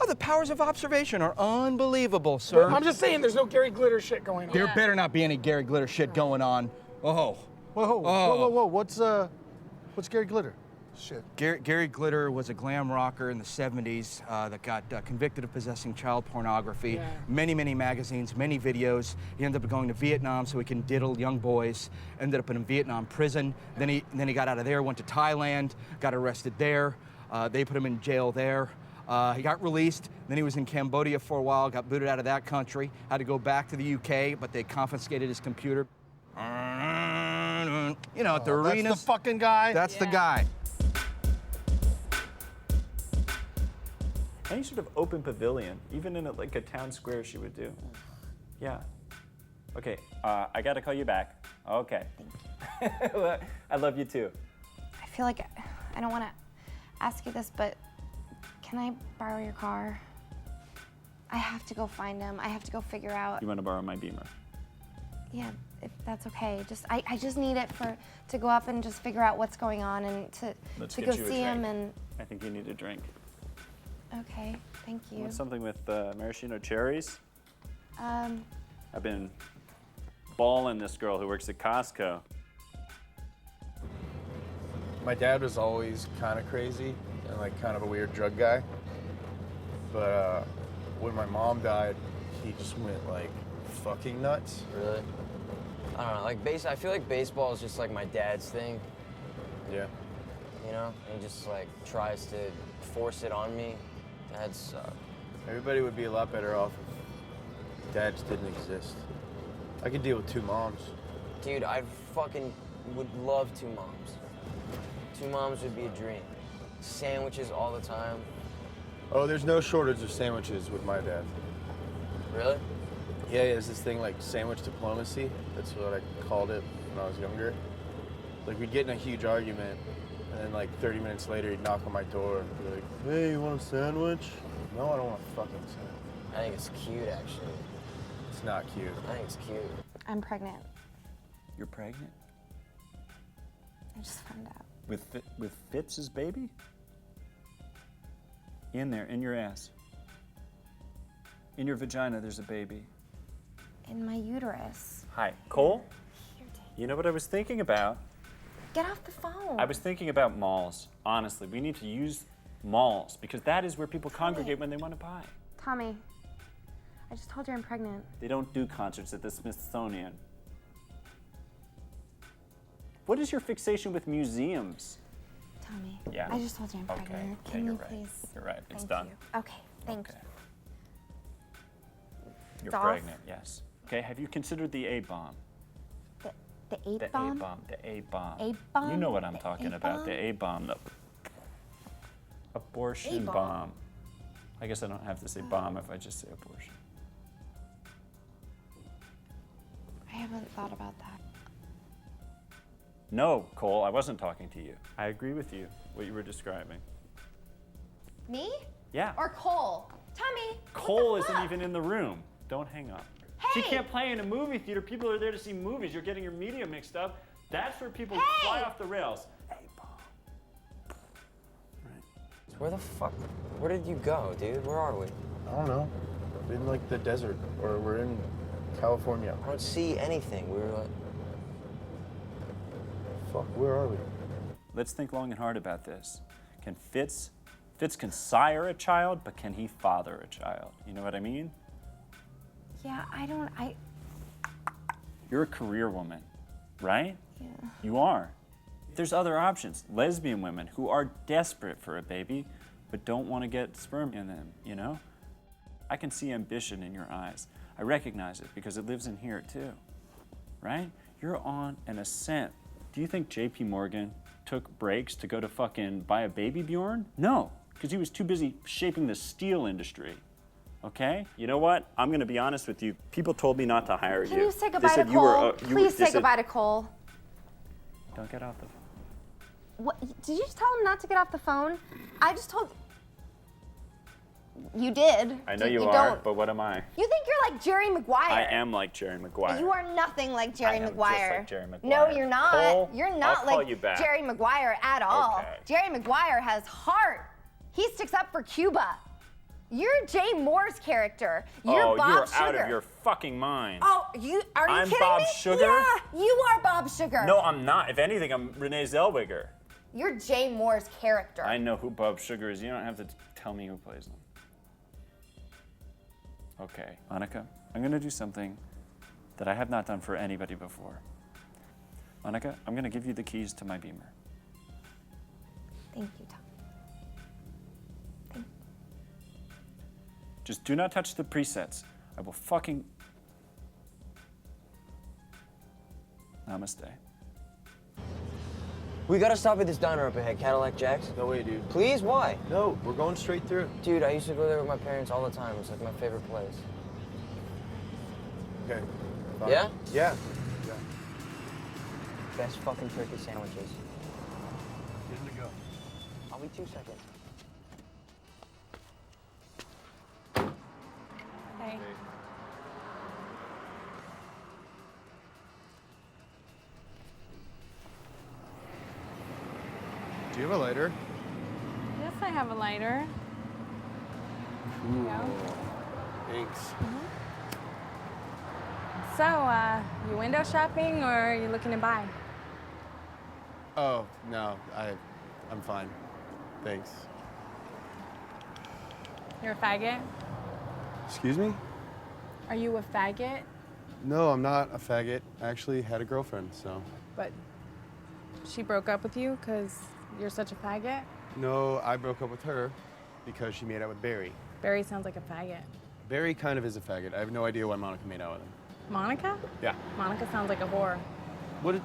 the powers of observation are unbelievable, sir. I'm just saying there's no Gary Glitter shit going on. There better not be any Gary Glitter shit going on. Oh. Whoa. What's Gary Glitter? Shit. Gary Glitter was a glam rocker in the 70s that got convicted of possessing child pornography. Yeah. Many magazines, many videos. He ended up going to Vietnam so he can diddle young boys. Ended up in a Vietnam prison. Then he got out of there, went to Thailand, got arrested there. They put him in jail there. He got released. Then he was in Cambodia for a while, got booted out of that country. Had to go back to the UK, but they confiscated his computer. You know, at the arenas. That's the fucking guy? That's the guy. Any sort of open pavilion, even in like a town square, she would do. Yeah. Okay, I gotta call you back. Okay. I love you too. I feel like I don't want to ask you this, but can I borrow your car? I have to go find him. I have to go figure out. You want to borrow my Beamer? Yeah, if that's okay. I just need it to go up and just figure out what's going on and to Let's go get you a see him drink. and. I think you need a drink. Okay, thank you. Want something with maraschino cherries? I've been balling this girl who works at Costco. My dad was always kind of crazy and like kind of a weird drug guy. But when my mom died, he just went like fucking nuts. Really? I don't know. Like I feel like baseball is just like my dad's thing. Yeah. You know, and he just like tries to force it on me. That sucks. Everybody would be a lot better off if dads didn't exist. I could deal with two moms. Dude, I fucking would love two moms. Two moms would be a dream. Sandwiches all the time. Oh, there's no shortage of sandwiches with my dad. Really? Yeah, there's this thing like sandwich diplomacy. That's what I called it when I was younger. Like we'd get in a huge argument, and then like 30 minutes later he'd knock on my door and be like, "Hey, you want a sandwich?" No, I don't want a fucking sandwich. I think it's cute, actually. It's not cute. I think it's cute. I'm pregnant. You're pregnant? I just found out. With Fitz's baby? In there, in your ass. In your vagina, there's a baby. In my uterus. Hi, Cole? You know what I was thinking about? Get off the phone. I was thinking about malls. Honestly, we need to use malls because that is where people congregate when they want to buy. Tommy, I just told you I'm pregnant. They don't do concerts at the Smithsonian. What is your fixation with museums? Tommy, Yeah. I just told you I'm Okay. pregnant. Yeah, Can you're you right. please? You're right. It's Thank done. you. Okay, thank you. You're off. pregnant, yes. Okay, have you considered the A-bomb? The The A-bomb? A-bomb, the A-bomb. A-bomb? You know what I'm The talking about, the A-bomb, the abortion A-bomb. bomb. I guess I don't have to say bomb if I just say abortion. I haven't thought about that. No, Cole, I wasn't talking to you. I agree with you, what you were describing. Me? Yeah. Or Cole? Tommy! Cole isn't even in the room. Don't hang up. She Hey! can't play in a movie theater. People are there to see movies. You're getting your media mixed up. That's where people fly off the rails. Where the fuck? Where did you go, dude? Where are we? I don't know. We're in like the desert, or we're in California. I don't see anything. We were like. Fuck, where are we? Let's think long and hard about this. Can Fitz can sire a child, but can he father a child? You know what I mean? Yeah, You're a career woman, right? Yeah. You are. There's other options. Lesbian women who are desperate for a baby, but don't want to get sperm in them, you know? I can see ambition in your eyes. I recognize it because it lives in here too, right? You're on an ascent. Do you think JP Morgan took breaks to go to fucking buy a baby Bjorn? No, because he was too busy shaping the steel industry. Okay? You know what? I'm gonna be honest with you. People told me not to hire you. Can you say They goodbye to said you were, Cole? you were- Please they say said- goodbye to Cole. Don't get off the phone. What? Did you just tell him not to get off the phone? I just told. You did. I know you you are, don't. but what am I? You think you're like Jerry Maguire. I am like Jerry Maguire. You are nothing like Jerry I am just Maguire. like Jerry No, Maguire. you're not. Cole, You're not I'll call like you back. Jerry Maguire at all. Okay. Jerry Maguire has heart. He sticks up for Cuba. You're Jay Moore's character. You're oh, Bob you're Sugar. out of your fucking mind. Oh, are you I'm kidding Bob me? Sugar? Yeah, you are Bob Sugar. No, I'm not. If anything, I'm Renee Zellweger. You're Jay Moore's character. I know who Bob Sugar is. You don't have to tell me who plays them. Okay, Monica, I'm gonna do something that I have not done for anybody before. Monica, I'm gonna give you the keys to my Beamer. Thank you, Tom. Just do not touch the presets. I will fucking... Namaste. We gotta stop at this diner up ahead, Cadillac Jack's. No way, dude. Please, why? No, we're going straight through. Dude, I used to go there with my parents all the time. It's like my favorite place. Okay. Fine. Yeah? Yeah. Best fucking turkey sandwiches. Good to go. I'll be 2 seconds. Hey. Do you have a lighter? Yes, I have a lighter. Cool. Thanks. So, you window shopping or are you looking to buy? Oh, no, I'm fine. Thanks. You're a faggot? Excuse me? Are you a faggot? No, I'm not a faggot. I actually had a girlfriend, so. But she broke up with you because you're such a faggot? No, I broke up with her because she made out with Barry. Barry sounds like a faggot. Barry kind of is a faggot. I have no idea why Monica made out with him. Monica? Yeah. Monica sounds like a whore. What? You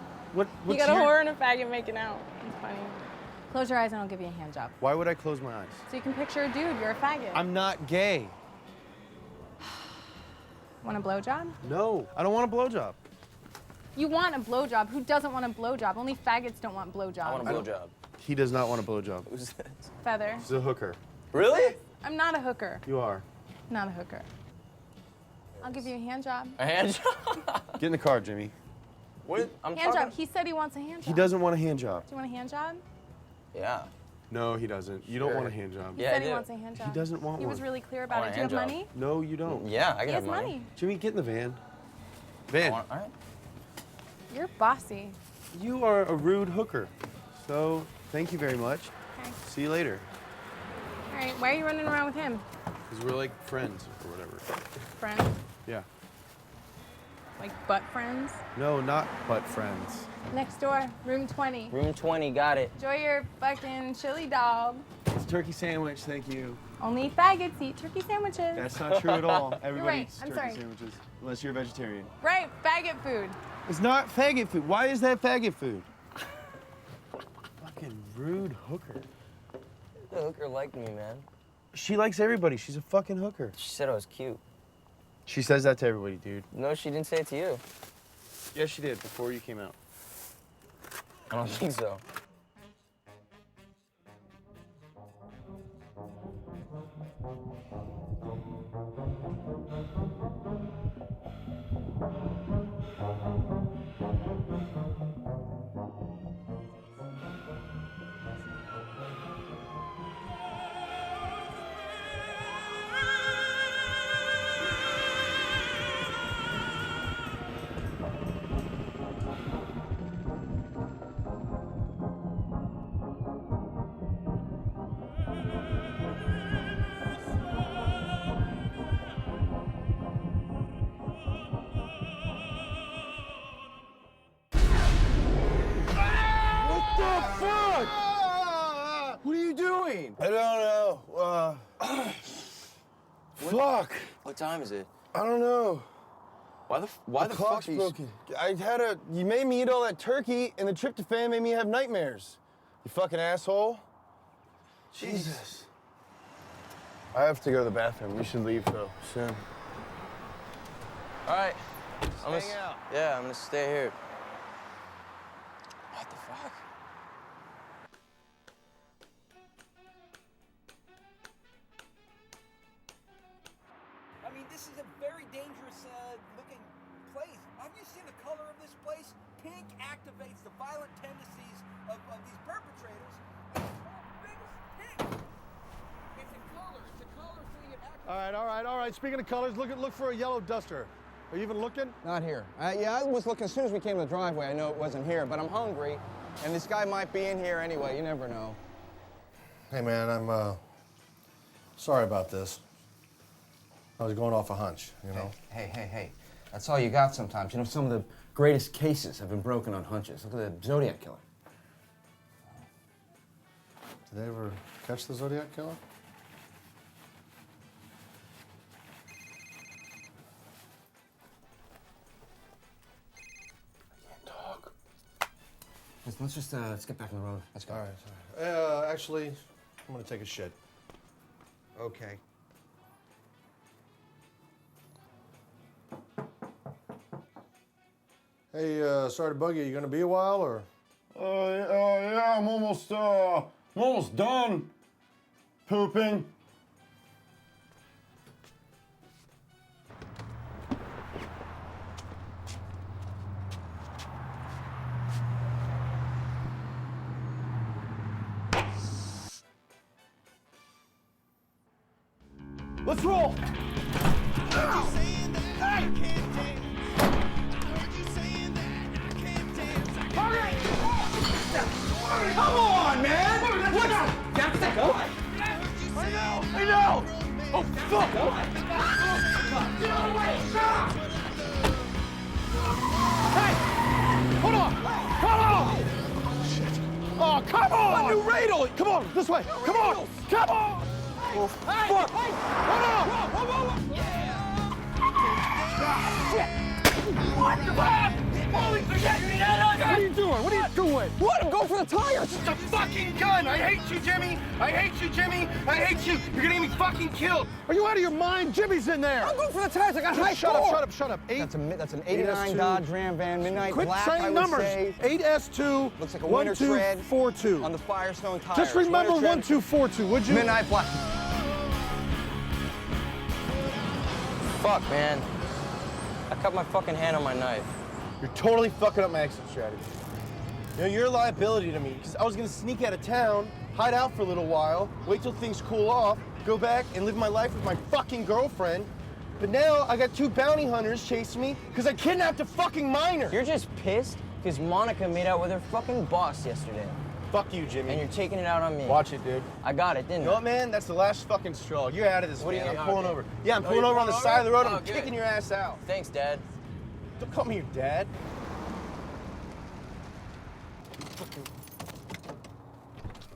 What's got a your- whore and a faggot making out. It's funny. Close your eyes and I'll give you a hand job. Why would I close my eyes? So you can picture a dude, you're a faggot. I'm not gay. Want a blowjob? No, I don't want a blowjob. You want a blowjob. Who doesn't want a blowjob? Only faggots don't want blowjobs. I want a blowjob. He does not want a blowjob. Who's this? Feather. He's a hooker. Really? I'm not a hooker. You are. Not a hooker. I'll give you a hand job. A hand job? Get in the car, Jimmy. What? I'm Hand talking- job. He said he wants a hand job. He doesn't want a hand job. Do you want a hand job? Yeah. No, he doesn't. You don't Sure. want a hand job. He Yeah, said I he do. wants a hand job. He doesn't want He one. was really clear I about want it. a Do you have hand money? No, you don't. Yeah, I He can has have money. money. Jimmy, get in the van. Van. All right. You're bossy. You are a rude hooker. So, thank you very much. Okay. See you later. All right. Why are you running around with him? Because we're like friends or whatever. Friends? Yeah. Like butt friends? No, not but friends. Next door, room 20. Room 20, got it. Enjoy your fucking chili dog. It's turkey sandwich, thank you. Only faggots eat turkey sandwiches. That's not true at all. Everybody right, eats I'm turkey sorry. sandwiches, unless you're a vegetarian. Right, faggot food. It's not faggot food. Why is that faggot food? Fucking rude hooker. The hooker liked me, man. She likes everybody. She's a fucking hooker. She said I was cute. She says that to everybody, dude. No, she didn't say it to you. Yes, she did, before you came out. I don't think so. What are you doing? I don't know. Fuck. What time is it? I don't know. Why the fuck clock's are you... broken? You made me eat all that turkey, and the tryptophan made me have nightmares. You fucking asshole. Jesus. I have to go to the bathroom. We should leave though soon. All right. Hang out. Yeah, I'm gonna stay here. What the fuck? I mean, this is a very dangerous looking place. Have you seen the color of this place? Pink activates the violent tendencies of these perpetrators. And the biggest pink. It's a color. It's a color thing. It activates. All right. Speaking of colors, look for a yellow duster. Are you even looking? Not here. Yeah, I was looking as soon as we came to the driveway. I know it wasn't here, but I'm hungry, and this guy might be in here anyway. You never know. Hey, man, I'm sorry about this. I was going off a hunch, you know? Hey. That's all you got sometimes. You know, some of the greatest cases have been broken on hunches. Look at the Zodiac Killer. Did they ever catch the Zodiac Killer? Let's just let's get back on the road. Let's go. All right. Actually, I'm gonna take a shit. Okay. Hey, sorry to bug you. You gonna be a while, or? Yeah, I'm almost done pooping. Let's roll! Come on, man! What's up? That's the guy. I know! Oh, fuck! Hey! Hold on! Come on! Oh, shit. Oh, come on! A new radar! Come on, this way! Come on! Come on! Oh, fuck! Hold on! Whoa! Shit! What the fuck? Holy shit! What are you doing? What are you doing? What? I'm going for the tires! It's a fucking gun! I hate you, Jimmy! I hate you, Jimmy! I hate you! You're gonna get me fucking killed! Are you out of your mind? Jimmy's in there! I'm going for the tires! I got high Shut score! up, shut up. That's an 89 Dodge Ram Van Midnight Quit Black, saying I would numbers. say. 8S2, Looks like a winter tread 1242. on the Firestone tires. Just remember Winter tread, 1242, would you? Midnight Black. Fuck, man. I cut my fucking hand on my knife. You're totally fucking up my exit strategy. You know, you're a liability to me, because I was gonna sneak out of town, hide out for a little while, wait till things cool off, go back and live my life with my fucking girlfriend. But now I got 2 bounty hunters chasing me because I kidnapped a fucking minor. You're just pissed because Monica made out with her fucking boss yesterday. Fuck you, Jimmy. And you're taking it out on me. Watch it, dude. I got it, didn't You know what, man? That's the last fucking straw. You're out of this, What do man. you- I'm pulling okay. over. Yeah, I'm Oh, pulling you're over on the pulling side of the road. over? I'm Oh, good. kicking your ass out. Thanks, Dad. Don't call me your dad.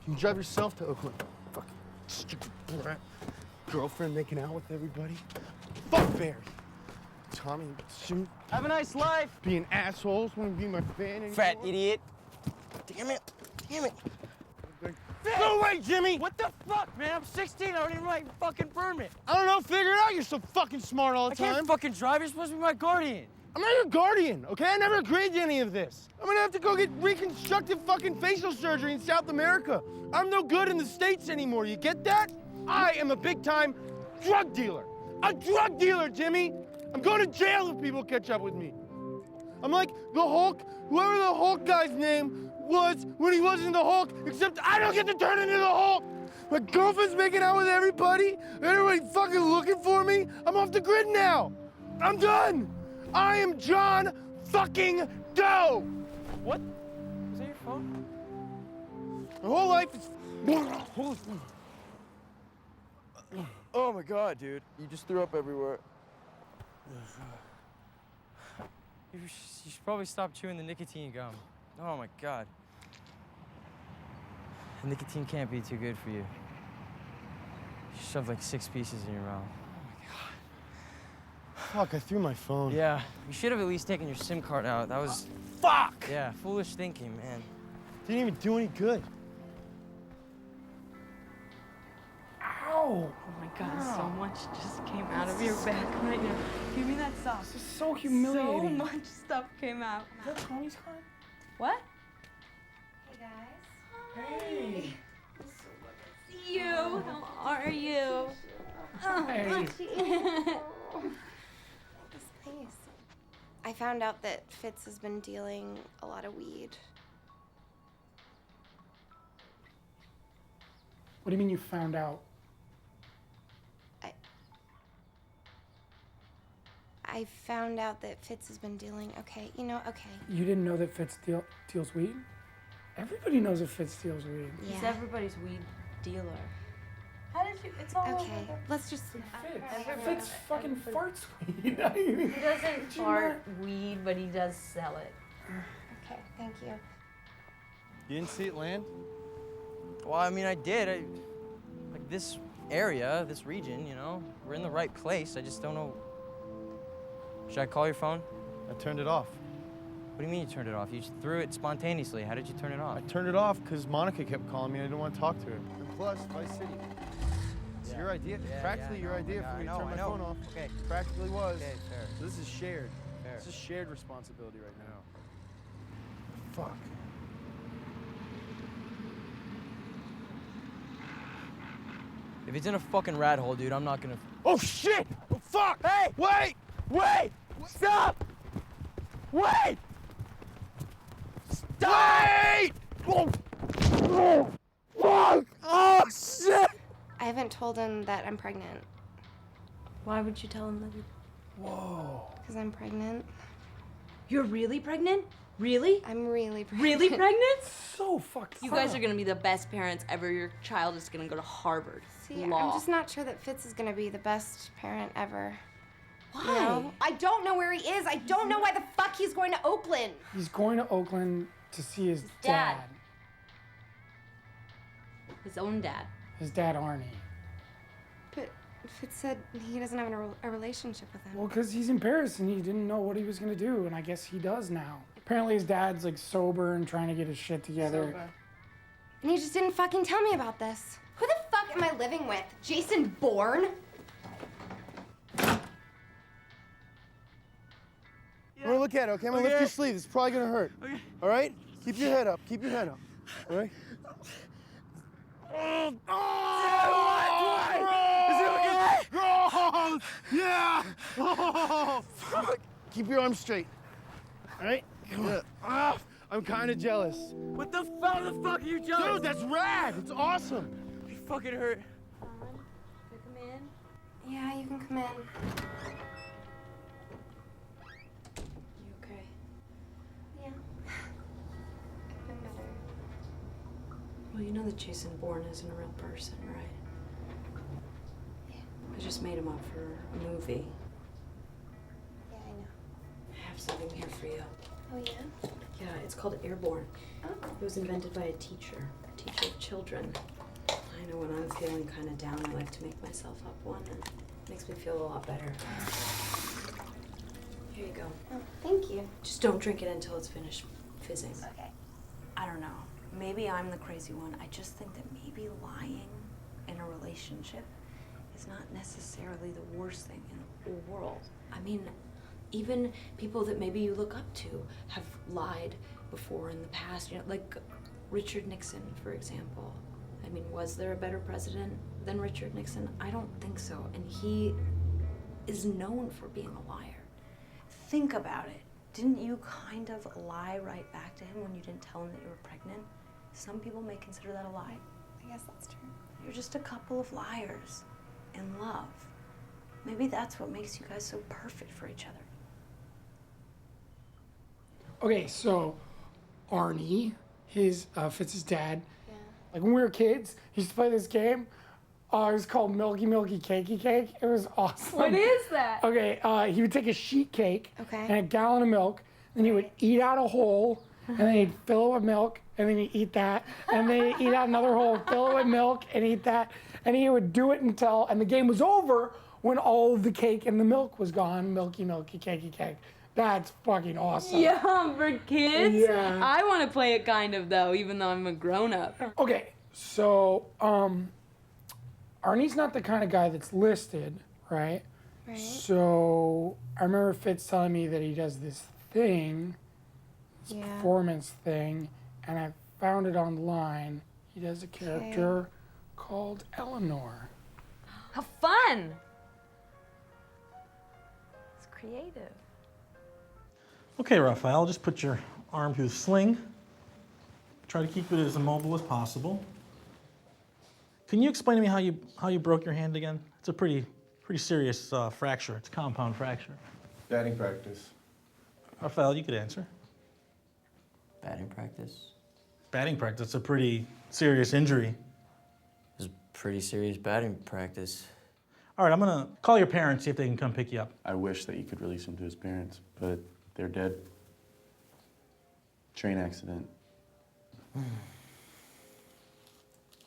You can drive yourself to Oakland. Fuck. Stupid brat. Girlfriend making out with everybody. Fuck Barry. Tommy, shouldn't Have a nice life. being assholes, wouldn't be my fan anymore. Fat idiot. Damn it. Damn it. Go away, Jimmy! What the fuck, man? I'm 16. I don't even have my fucking permit. I don't know, figure it out. You're so fucking smart all the I time. can't fucking drive. You're supposed to be my guardian. I'm not your guardian, okay? I never agreed to any of this. I'm gonna have to go get reconstructive fucking facial surgery in South America. I'm no good in the States anymore, you get that? I am a big-time drug dealer. A drug dealer, Jimmy! I'm going to jail if people catch up with me. I'm like the Hulk, whoever the Hulk guy's name was when he wasn't the Hulk, except I don't get to turn into the Hulk! My girlfriend's making out with everybody, everybody fucking looking for me. I'm off the grid now. I'm done. I am John fucking Doe. What? Is that your phone? My whole life is... Oh my god, dude. You just threw up everywhere. You should probably stop chewing the nicotine gum. Oh my god. Nicotine can't be too good for you. You shoved like 6 pieces in your mouth. Fuck, I threw my phone. Yeah, you should have at least taken your SIM card out. That was... Fuck! Yeah, foolish thinking, man. Didn't even do any good. Ow! Oh my god, so much just came out of your back right now. Give me that sock. This is so humiliating. So much stuff came out. Is that Tony's car? What? Hey guys. Hey. See you. How are you? Hey. This place. I found out that Fitz has been dealing a lot of weed. What do you mean you found out? I found out that Fitz has been dealing. Okay. You didn't know that Fitz deals weed? Everybody knows that Fitz deals weed. He's everybody's weed dealer. How did you? It's all Okay, over. let's just. Fitz fucking farts weed. He doesn't fart weed, but he does sell it. Okay, thank you. You didn't see it land? Well, I mean, I did. Like this area, this region, you know, we're in the right place. I just don't know. Should I call your phone? I turned it off. What do you mean you turned it off? You just threw it spontaneously. How did you turn it off? I turned it off because Monica kept calling me and I didn't want to talk to her. And plus, Vice City. It's your idea. Practically your idea for me to turn my phone off. Okay. Practically was. Okay, fair. So this is shared. Fair. This is shared responsibility right now. Fuck. If it's in a fucking rat hole, dude, I'm not gonna... Oh, shit! Oh, fuck! Hey! Wait! Wait! Stop! Wait! Stop! Wait! Oh! Oh! Fuck! Oh, shit! I haven't told him that I'm pregnant. Why would you tell him that? Whoa. Because I'm pregnant. You're really pregnant? Really? I'm really pregnant. Really pregnant? So fucked You guys are gonna be the best parents ever. Your child is gonna go to Harvard. See, Law. I'm just not sure that Fitz is gonna be the best parent ever. Why? You know? I don't know where he is. I don't know why the fuck he's going to Oakland. He's going to Oakland to see his dad. His own dad. His dad, Arnie. But Fitz said he doesn't have a relationship with him. Well, because he's in Paris and he didn't know what he was going to do, and I guess he does now. Apparently his dad's like sober and trying to get his shit together. And he just didn't fucking tell me about this. Who the fuck am I living with? Jason Bourne? I'm gonna look at it, okay? I'm gonna lift your sleeve. It's probably gonna hurt. Okay. All right? Keep your head up. Keep your head up. All right? Is it okay? Oh, yeah! Oh, fuck. Keep your arms straight. All right? Come on. I'm kind of jealous. What the fuck? The fuck are you jealous? Dude, that's rad. It's awesome. You fucking hurt. Can I come in? Yeah, you can come in. You okay? Yeah. I've been better. Well, you know that Jason Bourne isn't a real person, right? Yeah. I just made him up for a movie. Yeah, I know. I have something here for you. Oh, yeah? Yeah, it's called Airborne. Oh. It was invented by a teacher of children. I know when I'm feeling kind of down, I like to make myself up one, and it makes me feel a lot better. Here you go. Oh, thank you. Just don't drink it until it's finished fizzing. Okay. I don't know. Maybe I'm the crazy one. I just think that maybe lying in a relationship is not necessarily the worst thing in the whole world. I mean, even people that maybe you look up to have lied before in the past. You know, like Richard Nixon, for example. I mean, was there a better president than Richard Nixon? I don't think so. And he is known for being a liar. Think about it. Didn't you kind of lie right back to him when you didn't tell him that you were pregnant? Some people may consider that a lie. I guess that's true. You're just a couple of liars in love. Maybe that's what makes you guys so perfect for each other. Okay, so Arnie, Fitz's dad, like when we were kids, he used to play this game. It was called Milky Milky Cakey Cake. It was awesome. What is that? Okay, he would take a sheet cake Okay. and a gallon of milk, then he would eat out a hole, and then he'd fill it with milk, and then he'd eat that, and then he'd eat out another hole, fill it with milk, and eat that, and he would do it and the game was over when all of the cake and the milk was gone. Milky Milky Cakey Cake. That's fucking awesome. Yeah, for kids? Yeah. I want to play it kind of, though, even though I'm a grown-up. Okay, so Arnie's not the kind of guy that's listed, right? Right. So I remember Fitz telling me that he does this thing, this Yeah. performance thing, and I found it online. He does a character called Eleanor. How fun! It's creative. Okay, Raphael, just put your arm through the sling. Try to keep it as immobile as possible. Can you explain to me how you broke your hand again? It's a pretty serious fracture. It's a compound fracture. Batting practice. Raphael, you could answer. Batting practice. Batting practice. It's a pretty serious injury. It was pretty serious batting practice. All right, I'm gonna call your parents, see if they can come pick you up. I wish that you could release him to his parents, but they're dead. Train accident.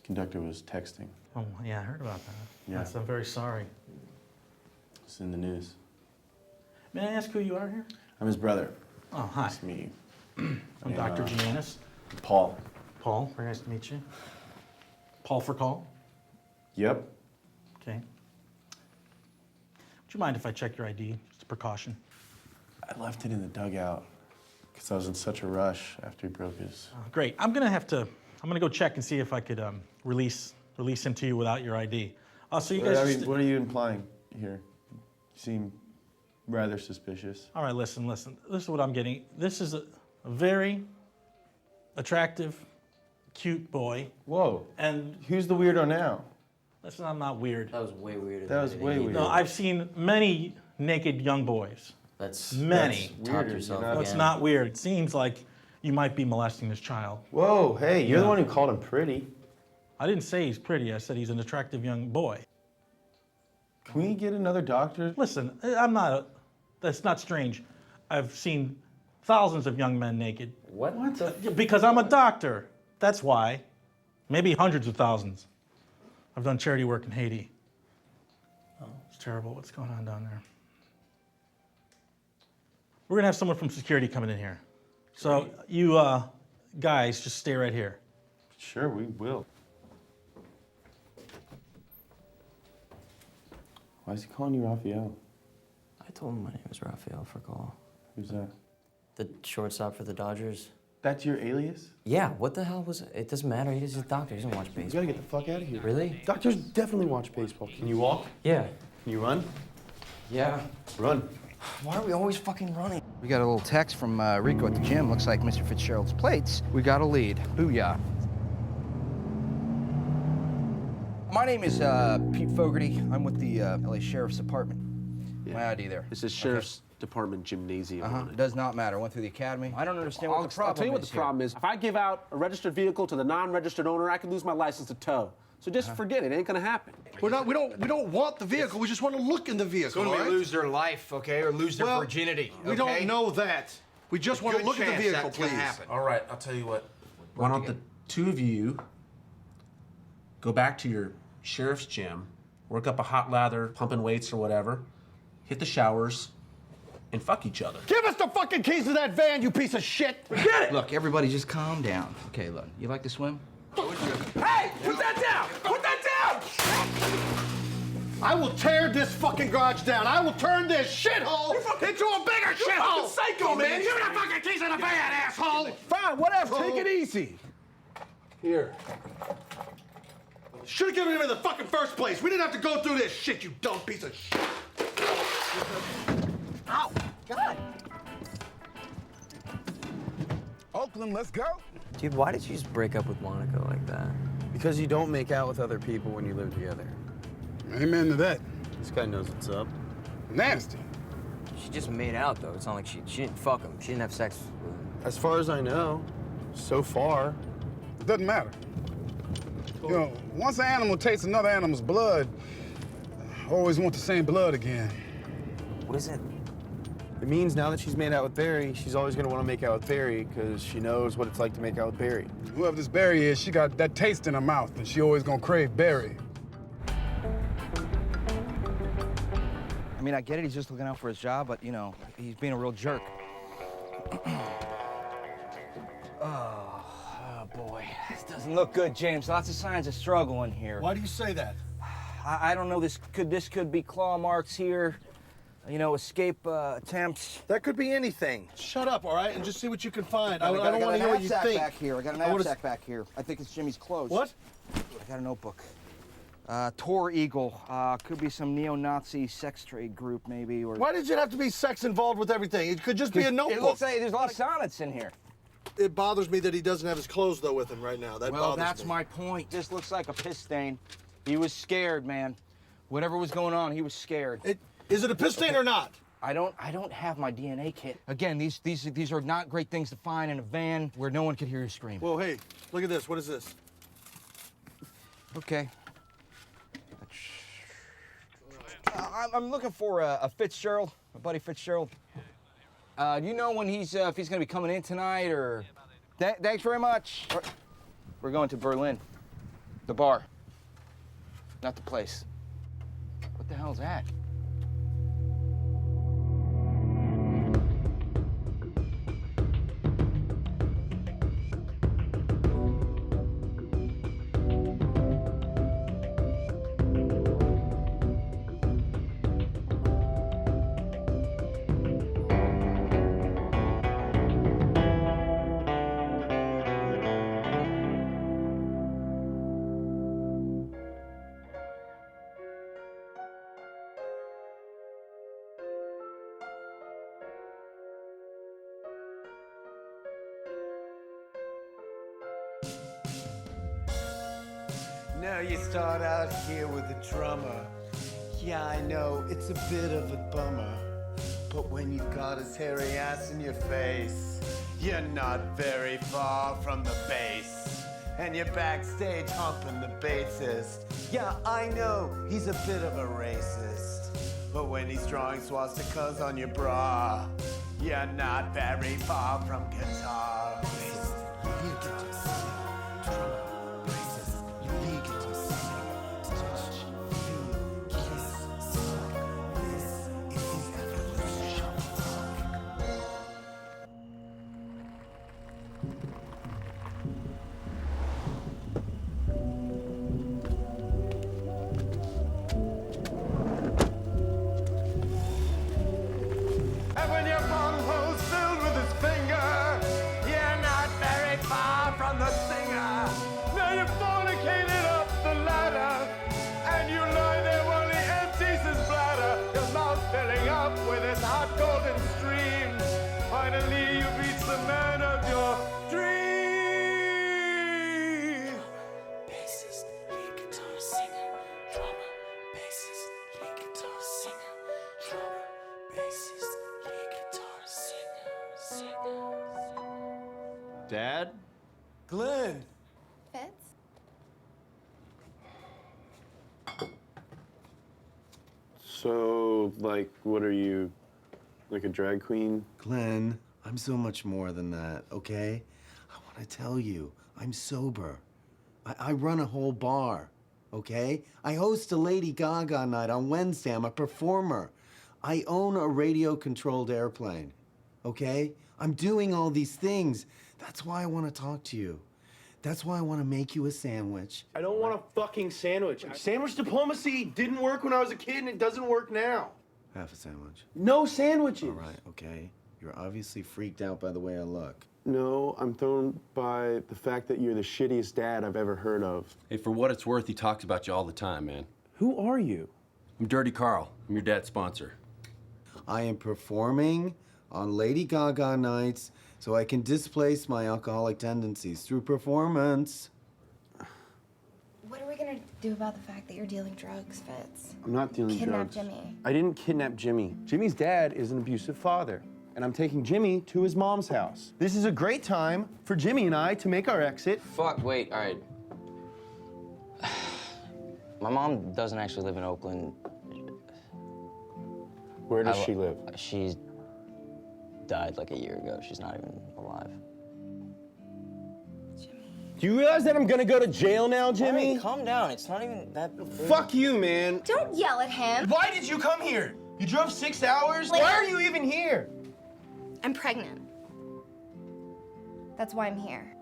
Conductor was texting. Oh, yeah, I heard about that. Yeah. Yes, I'm very sorry. It's in the news. May I ask who you are here? I'm his brother. Oh, hi. Nice to meet you. I'm Dr. Giannis. Paul. Paul, very nice to meet you. Paul for call? Yep. Okay. Would you mind if I check your ID, just a precaution? I left it in the dugout because I was in such a rush after he broke his. Great. I'm gonna go check and see if I could release him to you without your ID. So you guys. What are you implying here? You seem rather suspicious. All right, listen. This is what I'm getting. This is a very attractive, cute boy. Whoa. And who's the weirdo now? Listen, I'm not weird. That was way weirder. That was way weird. No, I've seen many naked young boys. That's many. That's top yourself No, it's again. not weird. It seems like you might be molesting this child. Whoa, hey, you're the Yeah. one who called him pretty. I didn't say he's pretty. I said he's an attractive young boy. Can we get another doctor? Listen, that's not strange. I've seen thousands of young men naked. What? Because I'm a doctor. That's why. Maybe hundreds of thousands. I've done charity work in Haiti. Oh, it's terrible what's going on down there. We're gonna have someone from security coming in here. So you guys just stay right here. Sure, we will. Why is he calling you Raphael? I told him my name was Raphael for call. Who's that? The shortstop for the Dodgers. That's your alias? Yeah, what the hell was it? It doesn't matter. He's a doctor. He doesn't watch baseball. You gotta get the fuck out of here. Really? Doctors definitely watch baseball. Can you walk? Yeah. Can you run? Yeah. Run. Why are we always fucking running? We got a little text from Rico at the gym. Looks like Mr. Fitzgerald's plates. We got a lead. Booyah. My name is Pete Fogarty. I'm with the LA Sheriff's Department. My ID there. This is Sheriff's Department Gymnasium. It does not matter. Went through the academy. I don't understand what the problem I'll tell you what is the problem is. If I give out a registered vehicle to the non-registered owner, I could lose my license to tow. So just forget it. It ain't gonna happen. We don't want the vehicle. We just want to look in the vehicle. It's gonna all be right? lose their life, okay, or lose their Well, virginity. We don't know that. We just want to look at the vehicle, please. All right, I'll tell you what. Why don't the two of you go back to your sheriff's gym, work up a hot lather, pumping weights or whatever, hit the showers, and fuck each other. Give us the fucking keys to that van, you piece of shit! Get it! Look, everybody just calm down. Okay, look, you like to swim? Hey! Put that down! Put that down! I will tear this fucking garage down. I will turn this shithole into a bigger shithole! You're a fucking psycho, man! Give me the fucking keys to the van, asshole! Fine, whatever. Take it easy. Here. Should have given him in the fucking first place. We didn't have to go through this shit, you dumb piece of shit. Ow! God! Oakland, let's go. Dude, why did you just break up with Monica like that? Because you don't make out with other people when you live together. Amen to that. This guy knows what's up. Nasty. She just made out, though. It's not like she didn't fuck him. She didn't have sex with him. As far as I know, so far. It doesn't matter. You know, once an animal tastes another animal's blood, I always want the same blood again. What is it? It means now that she's made out with Barry, she's always gonna want to make out with Barry because she knows what it's like to make out with Barry. Whoever this Barry is, she got that taste in her mouth, and she always gonna crave Barry. I mean, I get it, he's just looking out for his job, but, you know, he's being a real jerk. Oh, boy. This doesn't look good, James. Lots of signs of struggle in here. Why do you say that? I don't know. This could be claw marks here. You know, escape attempts. That could be anything. Shut up, all right, and just see what you can find. I got don't want to hear what you think. Back here. I got a knapsack back here. I think it's Jimmy's clothes. What? I got a notebook. Tor Eagle. Could be some neo-Nazi sex trade group, maybe, or... Why did you have to be sex involved with everything? It could just be a notebook. It looks like there's a lot of sonnets in here. It bothers me that he doesn't have his clothes, though, with him right now. That Well, bothers that's me. my point. This looks like a piss stain. He was scared, man. Whatever was going on, he was scared. Is it a piss stain or not? I don't have my DNA kit. Again, these are not great things to find in a van where no one could hear you scream. Whoa, hey, look at this. What is this? Okay. I'm looking for a Fitzgerald, a buddy Fitzgerald. Do you know when if he's gonna be coming in tonight or? Thanks very much. We're going to Berlin, the bar, not the place. What the hell's that? Now you start out here with a drummer. Yeah, I know, it's a bit of a bummer. But when you've got his hairy ass in your face, you're not very far from the bass. And you're backstage humping the bassist. Yeah, I know, he's a bit of a racist. But when he's drawing swastikas on your bra, you're not very far from guitar. You get to sing, drummer, bassist. You get to sing, touch, feel, kiss, suck. This is the evolution of rock. And when your bunghole's filled with his finger, you're not very far from the singer. Now you fornicated up the ladder, and you lie there while he empties his bladder. Your mouth filling up with his hot golden stream. Finally you reach the man of your dream. Bassist, lead guitar singer, drummer. Bassist, lead guitar singer, drummer. Bassist, lead guitar singer. Dad? Glenn. Fitz? So, like, what are you? Like a drag queen? Glenn, I'm so much more than that, okay? I want to tell you, I'm sober. I run a whole bar. okay? I host a Lady Gaga night on Wednesday. I'm a performer. I own a radio-controlled airplane, okay? I'm doing all these things. That's why I want to talk to you. That's why I want to make you a sandwich. I don't want a fucking sandwich. Sandwich diplomacy didn't work when I was a kid, and it doesn't work now. Half a sandwich. No sandwiches. All right, okay. You're obviously freaked out by the way I look. No, I'm thrown by the fact that you're the shittiest dad I've ever heard of. Hey, for what it's worth, he talks about you all the time, man. Who are you? I'm Dirty Carl. I'm your dad's sponsor. I am performing on Lady Gaga nights so I can displace my alcoholic tendencies through performance. What are we gonna do about the fact that you're dealing drugs, Fitz? I'm not dealing Kidnap drugs. Jimmy. I didn't kidnap Jimmy. Jimmy's dad is an abusive father, and I'm taking Jimmy to his mom's house. This is a great time for Jimmy and I to make our exit. Fuck, wait, all right. My mom doesn't actually live in Oakland. Where does she live? She died like a year ago. She's not even alive. Do you realize that I'm gonna go to jail now, Jimmy? All right, calm down. It's not even that big. Fuck you, man. Don't yell at him. Why did you come here? You drove 6 hours? Like- Why are you even here? I'm pregnant. That's why I'm here.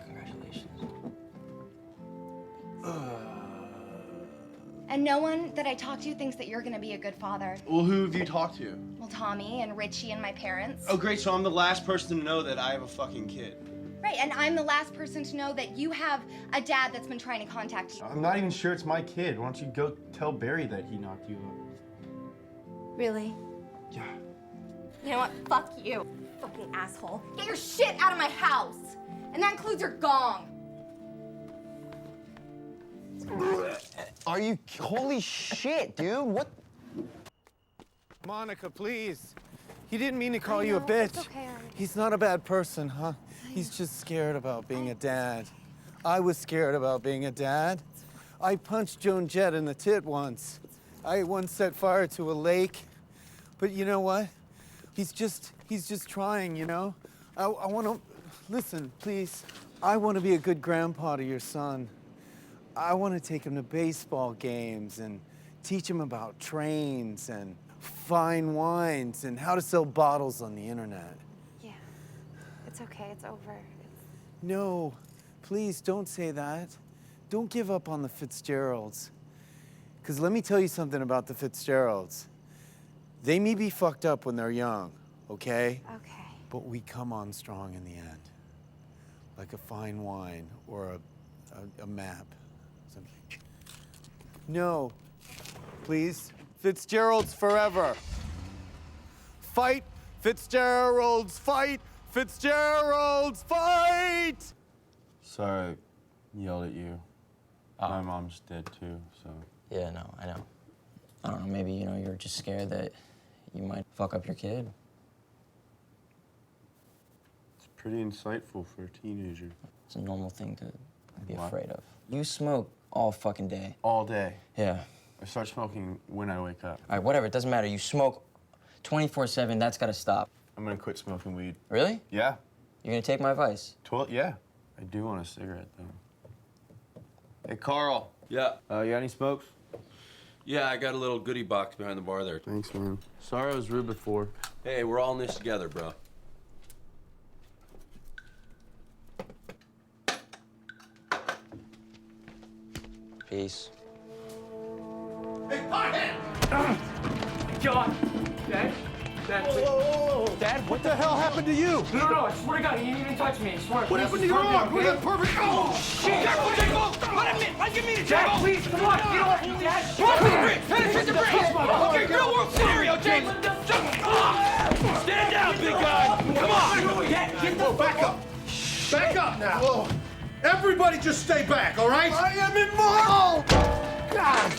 Congratulations. And no one that I talk to thinks that you're gonna be a good father. Well, who have you talked to? Well, Tommy and Richie and my parents. Oh, great, so I'm the last person to know that I have a fucking kid. Right, and I'm the last person to know that you have a dad that's been trying to contact you. I'm not even sure it's my kid. Why don't you go tell Barry that he knocked you up? Really? Yeah. You know what? Fuck you, fucking asshole. Get your shit out of my house! And that includes your gong. Are you... Holy shit, dude. What? Monica, please. He didn't mean to call you a bitch. Okay, He's not a bad person, huh? He's just scared about being a dad. I was scared about being a dad. I punched Joan Jett in the tit once. I once set fire to a lake. But you know what? He's just trying, you know? I want to... Listen, please. I want to be a good grandpa to your son. I want to take him to baseball games and teach him about trains and fine wines and how to sell bottles on the internet. Yeah, it's okay, it's over. No, please don't say that. Don't give up on the Fitzgeralds. Because let me tell you something about the Fitzgeralds. They may be fucked up when they're young, okay? Okay. But we come on strong in the end. Like a fine wine or a map. Something. No, please. Fitzgeralds forever. Fight, Fitzgeralds, fight, Fitzgeralds, fight! Sorry I yelled at you. My mom's dead too, so. Yeah, no, I know. I don't know, maybe, you know, you're just scared that you might fuck up your kid. It's pretty insightful for a teenager. It's a normal thing to be What? afraid of. You smoke all fucking day. All day. Yeah. I start smoking when I wake up. All right, whatever, it doesn't matter. You smoke 24/7, that's gotta stop. I'm gonna quit smoking weed. Really? Yeah. You're gonna take my advice? Yeah. I do want a cigarette though. Hey, Carl. Yeah. You got any smokes? Yeah, I got a little goodie box behind the bar there. Thanks, man. Sorry I was rude before. Hey, we're all in this together, bro. Peace. Hey, pothead! John! Dad? Dad, please. Dad, what the hell happened to you? No, I swear to God, he didn't even touch me. I swear. What happened to Please, your calm down, arm? Look okay? at perfect. Oh, shit! Careful, Jacob! Let him in! Let him in, Dad, please, come on! You know what? Dad, Cross the bridge! Penetrate the bridge! Okay, real world scenario, Jake! Stand down, big guy! Come on! Get the Back up! Back up now! Whoa. Everybody just stay back, all right? I am immortal! God!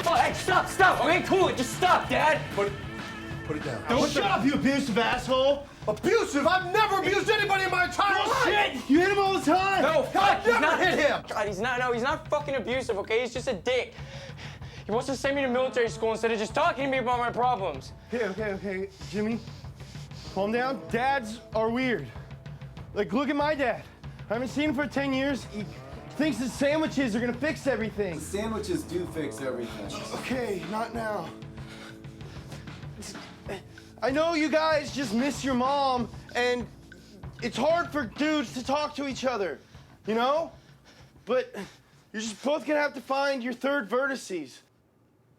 Oh, hey, stop! We ain't cool. Just stop, Dad. Put it down. Don't shut up, you abusive asshole! Abusive? I've never abused anybody in my entire life! Shit! You hit him all the time! No, fuck! I've never hit him! God, he's not fucking abusive, okay? He's just a dick. He wants to send me to military school instead of just talking to me about my problems. Okay. Jimmy, calm down. Dads are weird. Like, look at my dad. I haven't seen him for 10 years. thinks the sandwiches are gonna fix everything. The sandwiches do fix everything. Okay, not now. I know you guys just miss your mom, and it's hard for dudes to talk to each other, you know? But you're just both gonna have to find your third vertices.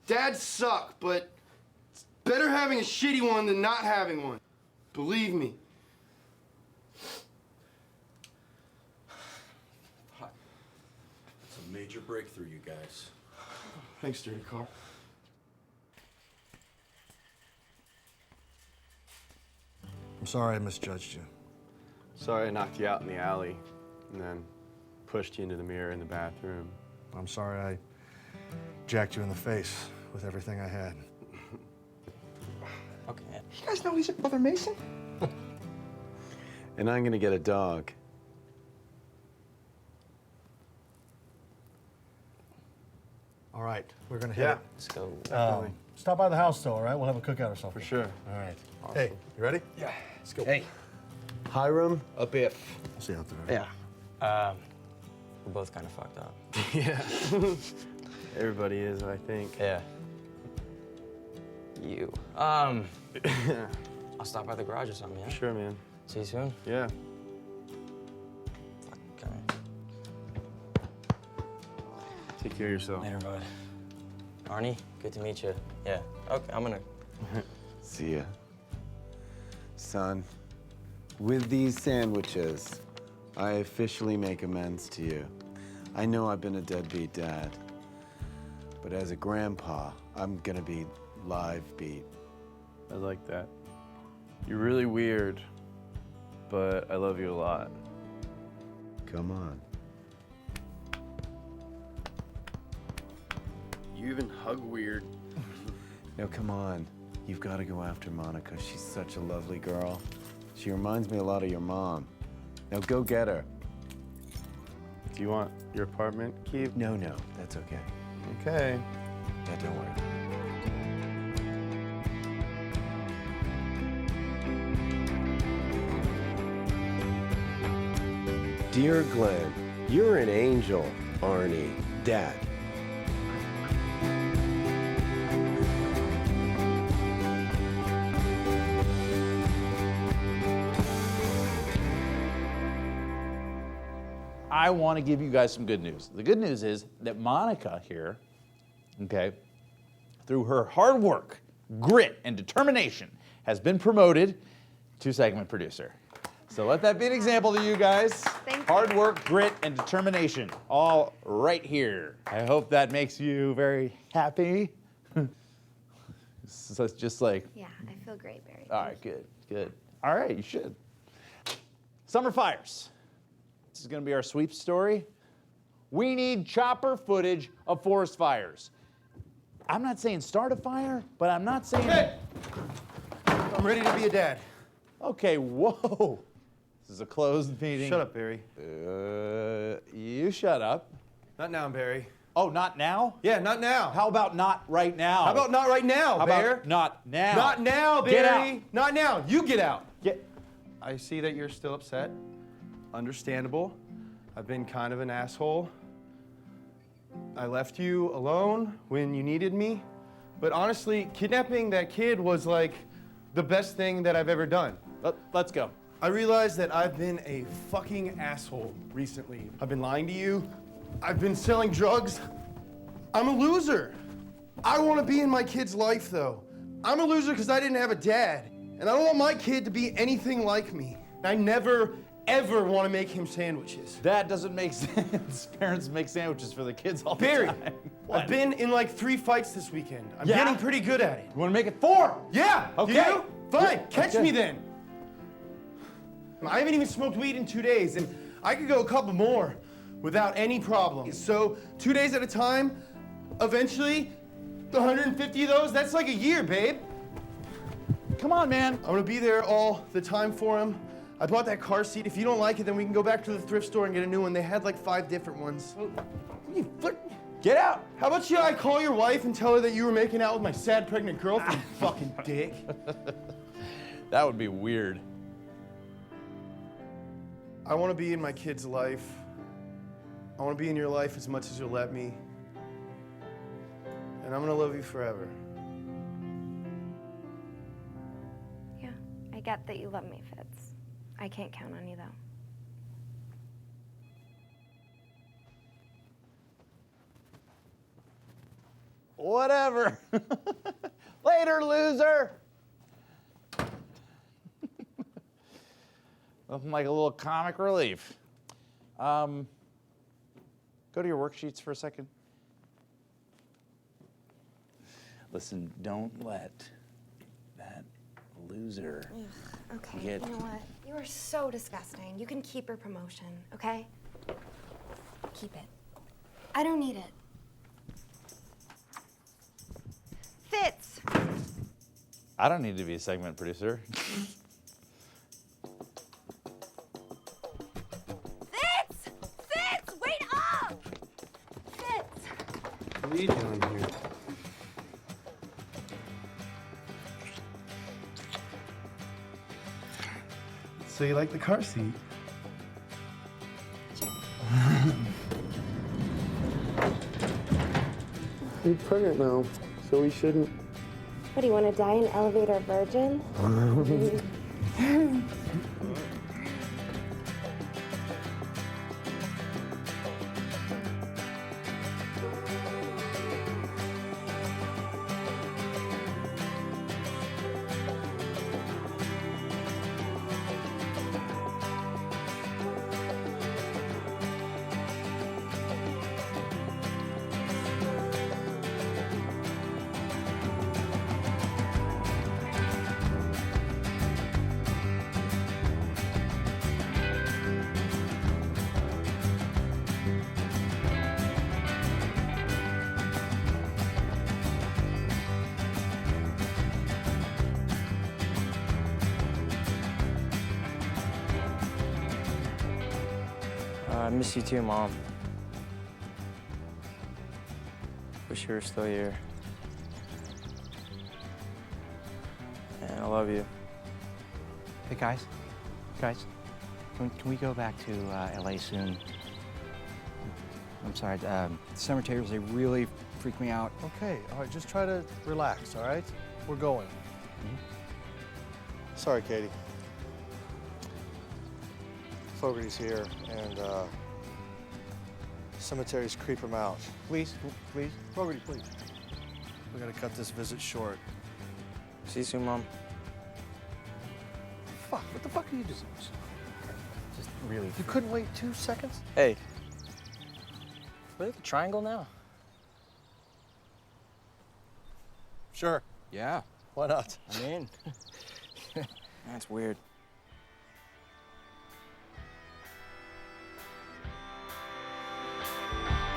Dads suck, but it's better having a shitty one than not having one. Believe me. It's a major breakthrough, you guys. Thanks, Dirty Carl. I'm sorry I misjudged you. Sorry I knocked you out in the alley and then pushed you into the mirror in the bathroom. I'm sorry I jacked you in the face with everything I had. Okay. You guys know he's a brother Mason? And I'm gonna get a dog. All right, we're gonna hit it. Let's go. Stop by the house though, all right? We'll have a cookout or something. For sure. All right. Awesome. Hey, you ready? Yeah. Let's go. Hey. Hiram? Up if. I'll see you out there. Yeah. We're both kind of fucked up. Yeah. Everybody is, I think. Yeah. You. I'll stop by the garage or something, yeah? Sure, man. See you soon? Yeah. Okay. Take care of yourself. Later, bud. Arnie, good to meet you. Yeah. Okay, I'm gonna. See ya. Son, with these sandwiches, I officially make amends to you. I know I've been a deadbeat dad, but as a grandpa, I'm gonna be live beat. I like that. You're really weird, but I love you a lot. Come on. You even hug weird. No, come on. You've got to go after Monica. She's such a lovely girl. She reminds me a lot of your mom. Now go get her. Do you want your apartment key? No, that's okay. Okay. Yeah, don't worry. Dear Glenn, you're an angel, Arnie. Dad. I want to give you guys some good news. The good news is that Monica here, okay, through her hard work, grit, and determination, has been promoted to segment producer. So let that be an example to you guys. Thank you. Hard work, grit, and determination, all right here. I hope that makes you very happy. So it's just like, Yeah, I feel great, Barry. all right, good. All right, you should. Summer fires. This is gonna be our sweep story. We need chopper footage of forest fires. I'm not saying start a fire, but I'm not saying. Hey! I'm ready to be a dad. Okay, whoa. This is a closed meeting. Shut up, Barry. You shut up. Not now, Barry. Oh, not now? Yeah, not now. How about not right now? How about not right now, How Bear? about not now? Not now, Barry. Get out. Not now. You get out. I see that you're still upset. Understandable. I've been kind of an asshole. I left you alone when you needed me. But honestly, kidnapping that kid was like the best thing that I've ever done. Let's go. I realized that I've been a fucking asshole recently. I've been lying to you. I've been selling drugs. I'm a loser. I want to be in my kid's life, though. I'm a loser because I didn't have a dad. And I don't want my kid to be anything like me. I never, ever want to make him sandwiches. That doesn't make sense. Parents make sandwiches for the kids all the Barry, time. I've been in like 3 fights this weekend. I'm Yeah? getting pretty good at it. You want to make it 4? Yeah. Okay. You? Fine. Yeah, Catch okay. me then. I haven't even smoked weed in 2 days, and I could go a couple more without any problem. So 2 days at a time, eventually, 150 of those, that's like a year, babe. Come on, man. I'm gonna be there all the time for him. I bought that car seat. If you don't like it, then we can go back to the thrift store and get a new one. They had like 5 different ones. Get out. How about I call your wife and tell her that you were making out with my sad pregnant girlfriend, you fucking dick? That would be weird. I want to be in my kid's life. I want to be in your life as much as you'll let me. And I'm going to love you forever. Yeah, I get that you love me, Fitz. I can't count on you, though. Whatever. Later, loser. Nothing like a little comic relief. Go to your worksheets for a second. Listen, don't let that loser Okay, get... you know what? You are so disgusting. You can keep your promotion, okay? Keep it. I don't need it. Fitz! I don't need to be a segment producer. Fitz! Fitz! Wait up! Fitz! What are you doing here? So you like the car seat? You're pregnant now, so we shouldn't. What, do you want to die an elevator virgin? I miss you too, Mom. Wish you were still here. And I love you. Hey, guys. Can we go back to LA soon? I'm sorry, cemeteries, they really freak me out. Okay, all right, just try to relax, all right? We're going. Sorry, Katie. Fogarty's here, and cemeteries creep him out. Please. Fogarty, please. We gotta cut this visit short. See you soon, Mom. Fuck, what the fuck are you doing? Just really. You couldn't wait 2 seconds? Hey. We're at the Triangle now? Sure. Yeah. Why not? I'm in. That's weird.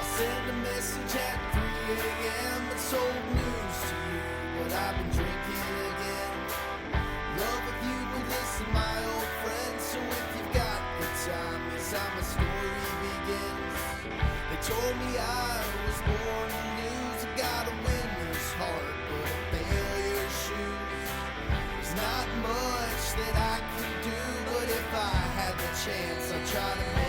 Send a message at 3 a.m. It's old news to you, but I've been drinking again. Love if you would listen, my old friend. So if you've got the time, it's how my story begins. They told me I was born to lose. I got a winner's heart, but a failure's shoes. There's not much that I can do, but if I had the chance, I'd try to